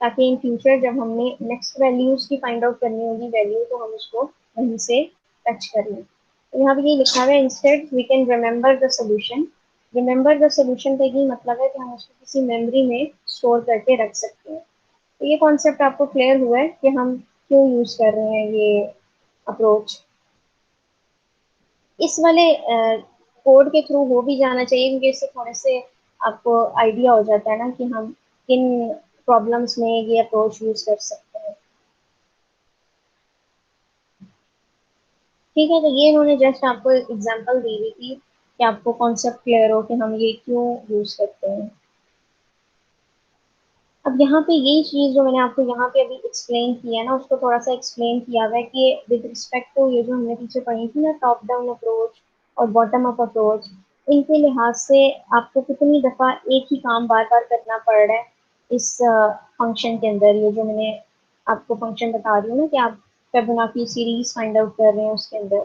ताकि इन फ्यूचर जब हमने नेक्स्ट वैल्यूज की फाइंड आउट करनी होगी वैल्यू, तो हम उसको वहीं से टच कर लें। तो यहाँ पे ये लिखा हुआ है, instead we can remember the solution. Remember the solution का यही मतलब है कि हम उसको किसी मेमोरी में स्टोर करके रख सकते हैं। तो ये कॉन्सेप्ट आपको क्लियर हुआ है कि हम क्यों यूज कर रहे हैं ये अप्रोच। इस वाले कोड के थ्रू हो भी जाना चाहिए, क्योंकि इससे थोड़े से आपको आइडिया हो जाता है ना कि हम किन प्रॉब्लम्स में ये अप्रोच यूज कर सकते हैं। ठीक है, तो ये इन्होंने जस्ट आपको एग्जांपल दी हुई थी कि आपको कॉन्सेप्ट क्लियर हो कि हम ये क्यों यूज करते हैं। अब यहाँ पे यही चीज जो मैंने आपको यहाँ पे अभी एक्सप्लेन किया ना, उसको थोड़ा सा एक्सप्लेन किया हुआ है कि विद रिस्पेक्ट टू ये जो हमने पीछे पढ़ी थी ना, टॉप डाउन अप्रोच और बॉटम अप अप्रोच, इनके लिहाज से आपको कितनी दफा एक ही काम बार बार करना पड़ रहा है इस फंक्शन के अंदर। ये जो मैंने आपको फंक्शन बता रही हूँ ना कि आप फिबोनाची सीरीज फाइंड आउट कर रहे हैं उसके अंदर,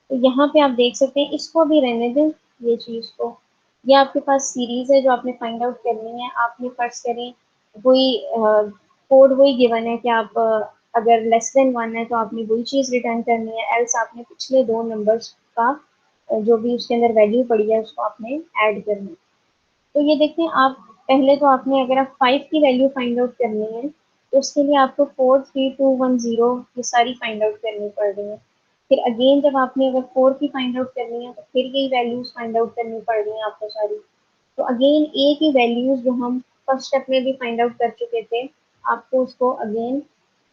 तो यहाँ पे आप देख सकते हैं, इसको भी रहने दें ये चीज को। ये आपके पास सीरीज है जो आपने फाइंड आउट करनी है। आपने फर्ज करें वही कोड वही गिवन है कि आप अगर लेस देन 1 है तो आपने वही चीज रिटर्न करनी है, एल्स आपने पिछले दो नंबर्स का जो भी उसके अंदर वैल्यू पड़ी है उसको आपने ऐड करना है। तो ये देखते हैं आप, पहले तो आपने अगर आप 5 की वैल्यू फाइंड आउट करनी है तो उसके लिए आपको 4 3 2 1 0 ये सारी फाइंड आउट करनी पड़ रही है। फिर अगेन जब आपने अगर 4 की फाइंड आउट करनी है तो फिर यही वैल्यूज फाइंड आउट करनी पड़ रही है आपको सारी। तो अगेन एक ही वैल्यूज जो हम फर्स्ट स्टेप में भी फाइंड आउट कर चुके थे, आपको उसको अगेन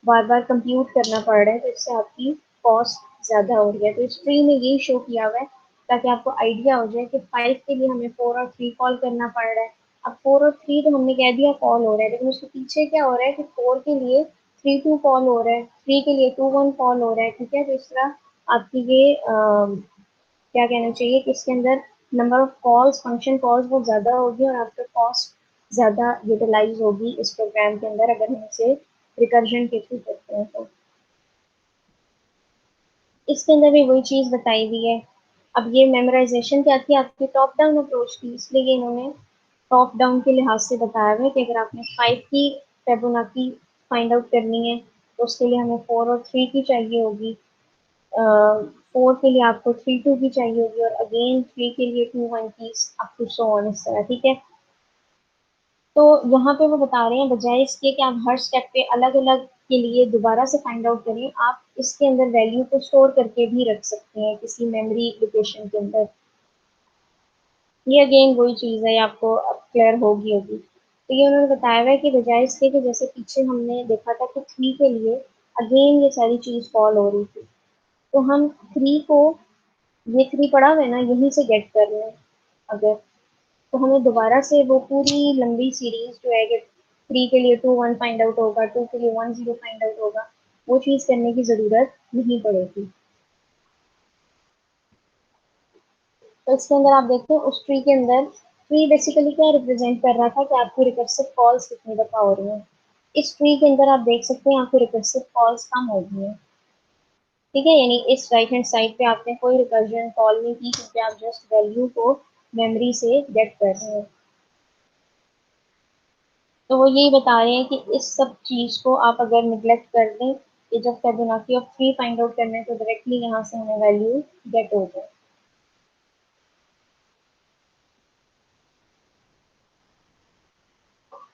बार बार कंप्यूट करना पड़ रहा है, तो इससे आपकी कॉस्ट ज्यादा हो रही है। तो इस ट्री में यही शो किया हुआ है ताकि आपको आइडिया हो जाए कि 5 के लिए हमें 4 और 3 कॉल करना पड़ रहा है। अब 4 और 3 तो हमने कह दिया कॉल हो रहा है, लेकिन उसके पीछे क्या हो रहा है कि 4 के लिए 3 2 कॉल हो रहा है, 3 के लिए 2 1 कॉल हो रहा है। ठीक है, तो इस तरह आपकी ये क्या कहना चाहिए कि इसके अंदर number of calls, function calls बहुत ज़्यादा होगी और आपका कॉस्ट ज़्यादा यूटिलाइज होगी इस प्रोग्राम के अंदर अगर हम इसे रिकर्जन के थ्रू करते हैं तो। इसके अंदर भी वही चीज़ बताई हुई है। अब ये मेमोराइजेशन क्या थी, आपकी टॉप डाउन अप्रोच थी, इसलिए इन्होंने टॉप डाउन के लिहाज से बताया हुआ है कि अगर आपने 5 की फिबोनाची फाइंड आउट करनी है तो उसके लिए हमें 4 और 3 की चाहिए होगी, 4 के लिए आपको 3 2 की चाहिए होगी, और अगेन 3 के लिए 2 1 की, अप टू सो ऑन इस तरह। ठीक है, तो यहाँ पे वो बता रहे हैं बजाय इसके कि आप हर स्टेप पे अलग अलग के लिए दोबारा से फाइंड आउट करें, आप इसके अंदर वैल्यू को स्टोर करके भी रख सकते हैं किसी मेमोरी लोकेशन के अंदर। ये अगेन वही चीज़ है, आपको अब क्लियर होगी। तो ये उन्होंने बताया हुआ है कि बजाय इसके कि जैसे पीछे हमने देखा था कि 3 के लिए अगेन ये सारी चीज़ फॉल हो रही थी, तो हम 3 को, ये 3 पड़ा हुआ है ना, यहीं से गेट कर रहे हैं अगर, तो हमें दोबारा से वो पूरी लंबी सीरीज जो है कि 3 के लिए 2 1 फाइंड आउट होगा, 2 के लिए 1 0 फाइंड आउट होगा, वो चीज़ करने की ज़रूरत नहीं पड़ेगी। तो इसके अंदर आप देखते हैं उस ट्री के अंदर, ट्री बेसिकली क्या रिप्रेजेंट कर रहा था कि आपकी रिकर्सिव कॉल्स कितनी दफ़ा हो रही हैं। इस ट्री के अंदर आप देख सकते हैं आपकी रिकर्सिव कॉल्स कम हो गई हैं। ठीक है, यानी इस राइट हैंड साइड पे आपने कोई रिकर्जन कॉल नहीं की क्योंकि आप जस्ट वैल्यू को मेमोरी से गेट कर रहे हैं। तो वो यही बता रहे हैं कि इस सब चीज को आप अगर निगलेक्ट कर दें कि जब फिबोनाची ऑफ 3 फाइंड आउट करने तो डायरेक्टली यहाँ से हमें वैल्यू गेट हो जाए।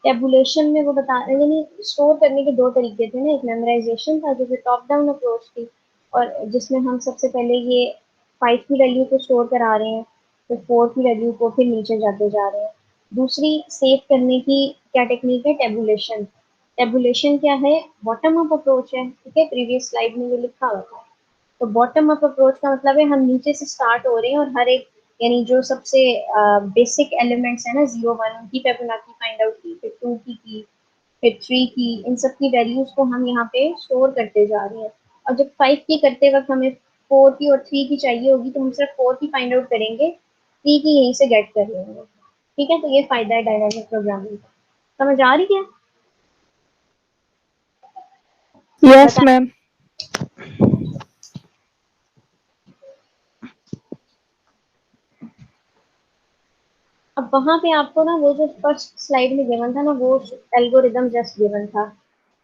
टेबुलेशन में वो बता रहे हैं, यानी स्टोर करने के दो तरीके थे ना, एक मेमोराइजेशन था जो कि टॉप डाउन अप्रोच थी, और जिसमें हम सबसे पहले ये 5 की वैल्यू को स्टोर करा रहे हैं, फिर 4 की वैल्यू को फिर नीचे जाते जा रहे हैं। दूसरी सेव करने की क्या टेक्निक है, टेबुलेशन। टेबुलेशन क्या है, बॉटम अप अप्रोच है। ठीक है, प्रीवियस स्लाइड में ये लिखा हुआ था। तो बॉटम अप अप्रोच का मतलब है हम नीचे से स्टार्ट हो रहे हैं और हर एक, यानी जो सबसे बेसिक एलिमेंट्स है ना 0 1, उनकी फिबोनाची फाइंड आउट की, फिर 2 की, फिर 3 की, इन सब की वैल्यूज को हम यहाँ पे स्टोर करते जा रहे हैं। और जब 5 की करते वक्त हमें 4 की और 3 की चाहिए होगी तो हम सिर्फ 4 की फाइंड आउट करेंगे, 3 की यहीं से गेट कर लेंगे। ठीक है, तो ये फायदा है डायनामिक प्रोग्रामिंग का। समझ आ रही है? यस बता। मैम। अब वहां पे आपको ना वो जो फर्स्ट स्लाइड में गिवन था ना, वो एल्गोरिदम जस्ट गिवन था।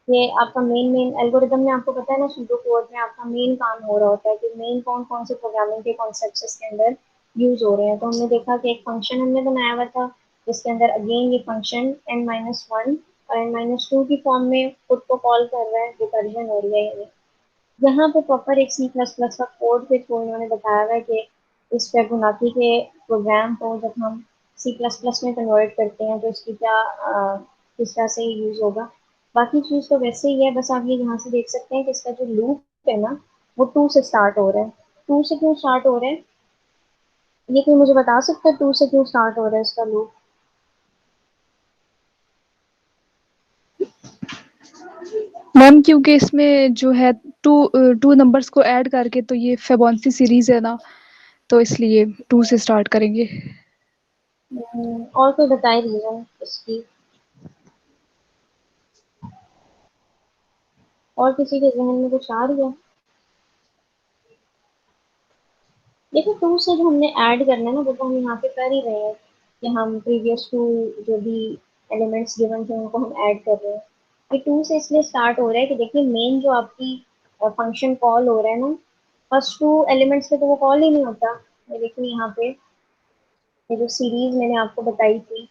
ये आपका मेन एल्गोरिदम में आपको पता है ना, सूडो कोड में आपका मेन काम हो रहा होता है कि मेन कौन कौन से प्रोग्रामिंग के कॉन्सेप्ट्स इसके अंदर यूज हो रहे हैं। तो हमने देखा कि एक फंक्शन हमने बनाया हुआ था जिसके अंदर अगेन ये फंक्शन n-1 और n-2 की फॉर्म में खुद को कॉल कर रहा है, रिकर्जन हो रही है। यानी यहाँ पे प्रॉपर एक C++ का कोड के थ्रू इन्होंने बताया हुआ है कि इस फिबोनाची के प्रोग्राम को जब हम C++ में कन्वर्ट करते हैं तो इसकी क्या किस तरह से यूज होगा। बाकी चीज तो वैसे ही है, बस आप ये यहाँ से देख सकते हैं कि इसका जो लूप है ना वो 2 से स्टार्ट हो रहा है। 2 से क्यों स्टार्ट हो रहा है, ये कोई मुझे बता सकता है 2 से क्यों स्टार्ट हो रहा है इसका लूप? मैम क्योंकि इसमें जो है टू नंबर्स को ऐड करके, तो ये फेबोनाची सीरीज है ना, तो इसलिए 2 से स्टार्ट करेंगे। और कोई बताए रीजन इसकी? और किसी के जहन में कुछ आ रही है? देखो 2 से जो हमने ऐड करना है ना, वो तो हम यहाँ पे कर ही रहे हैं कि हम प्रीवियस टू जो भी एलिमेंट्स गिवन थे उनको हम ऐड कर रहे हैं। ये 2 से इसलिए स्टार्ट हो रहा है कि देखिए मेन जो आपकी फंक्शन कॉल हो रहा है ना, फर्स्ट 2 एलिमेंट्स पे तो वो कॉल ही नहीं होता। ये देखिए यहाँ पे ये जो सीरीज मैंने आपको बताई थी,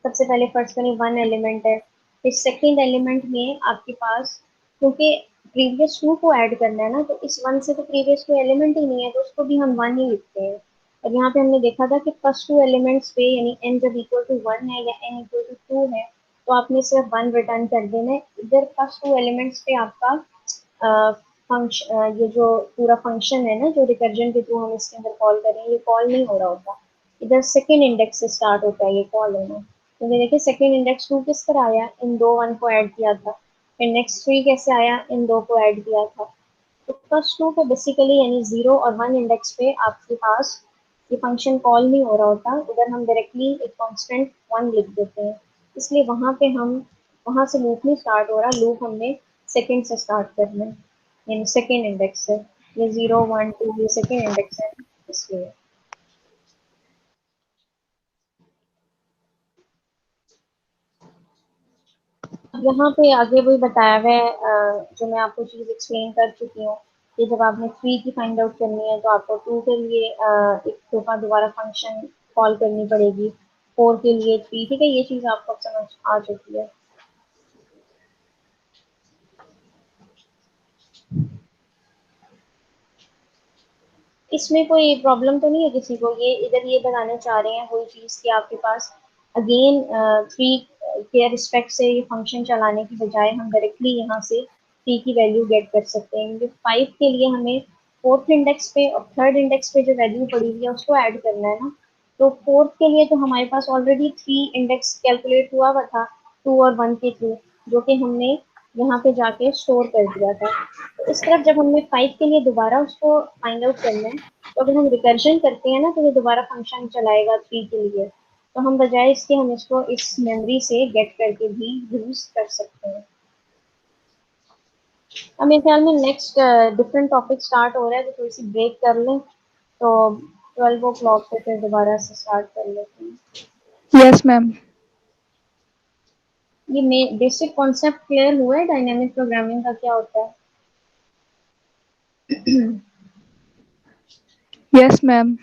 सबसे पहले फर्स्ट में 1 एलिमेंट है, फिर सेकेंड एलिमेंट में आपके पास, क्योंकि प्रीवियस 2 को ऐड करना है ना, तो इस 1 से तो प्रीवियस कोई एलिमेंट ही नहीं है, तो उसको भी हम 1 ही लिखते हैं। और यहाँ पे हमने देखा था कि फर्स्ट 2 एलिमेंट्स पे यानी n जब इक्वल टू 1 है या n इक्वल टू 2 है, तो आपने सिर्फ 1 रिटर्न कर देना है। इधर फर्स्ट 2 एलिमेंट्स पे आपका फंक्शन, ये जो पूरा फंक्शन है ना जो रिकर्जन के थ्रू हम इसके अंदर कॉल करें, ये कॉल नहीं हो रहा होता। इधर सेकेंड इंडेक्स से स्टार्ट होता है ये कॉल होना। तो ये देखिए सेकेंड इंडेक्स 2 किस तरह आया, इन दो 1 को ऐड किया था। फिर नेक्स्ट 3 कैसे आया, इन 2 को ऐड किया था। तो फर्स्ट 2 पे बेसिकली यानी 0 और 1 इंडेक्स पे आपके पास ये फंक्शन कॉल नहीं हो रहा होता, उधर हम डायरेक्टली एक कांस्टेंट 1 लिख देते हैं। इसलिए वहां पे हम, वहां से लूप नहीं स्टार्ट हो रहा, लूप हमने सेकेंड से स्टार्ट करना है, यानी सेकेंड इंडेक्स से। ये 0 1 2 ये सेकेंड इंडेक्स है इसलिए। यहाँ पे आगे वही बताया हुआ है, जो मैं आपको चीज एक्सप्लेन कर चुकी हूँ कि जब आपने 3 की फाइंड आउट करनी है तो आपको 2 के लिए एक दफा दोबारा फंक्शन कॉल करनी पड़ेगी, 4 के लिए 3, ठीक है, ये चीज आपको अब समझ आ चुकी है। इसमें कोई प्रॉब्लम तो नहीं है किसी को? ये इधर ये बताना चाह रहे हैं वही चीज कि आपके पास अगेन 3 के रिस्पेक्ट से ये फंक्शन चलाने की बजाय हम डायरेक्टली यहाँ से 3 की वैल्यू गेट कर सकते हैं, क्योंकि 5 के लिए हमें फोर्थ इंडेक्स पे और थर्ड इंडेक्स पे जो वैल्यू पड़ी हुई है उसको ऐड करना है ना। तो फोर्थ के लिए तो हमारे पास ऑलरेडी 3 इंडेक्स कैलकुलेट हुआ हुआ था 2 और 1 के थ्रू, जो कि हमने यहाँ पे जाके स्टोर कर दिया था। तो इस तरफ जब हमने 5 के लिए दोबारा उसको फाइंड आउट करना है, तो अगर हम रिकर्जन करते हैं ना तो ये दोबारा फंक्शन चलाएगा 3 के लिए। तो हम बजाय इसके हम इसको इस मेमोरी से गेट करके भी यूज कर सकते हैं। अब मेरे ख्याल में नेक्स्ट डिफरेंट टॉपिक स्टार्ट हो रहा है, तो थोड़ी सी ब्रेक कर लें, तो 12 o'clock पे फिर दोबारा से स्टार्ट कर लेते हैं। Yes ma'am. ये बेसिक कॉन्सेप्ट क्लियर हुआ है डायनेमिक प्रोग्रामिंग का क्या होता है? Yes ma'am.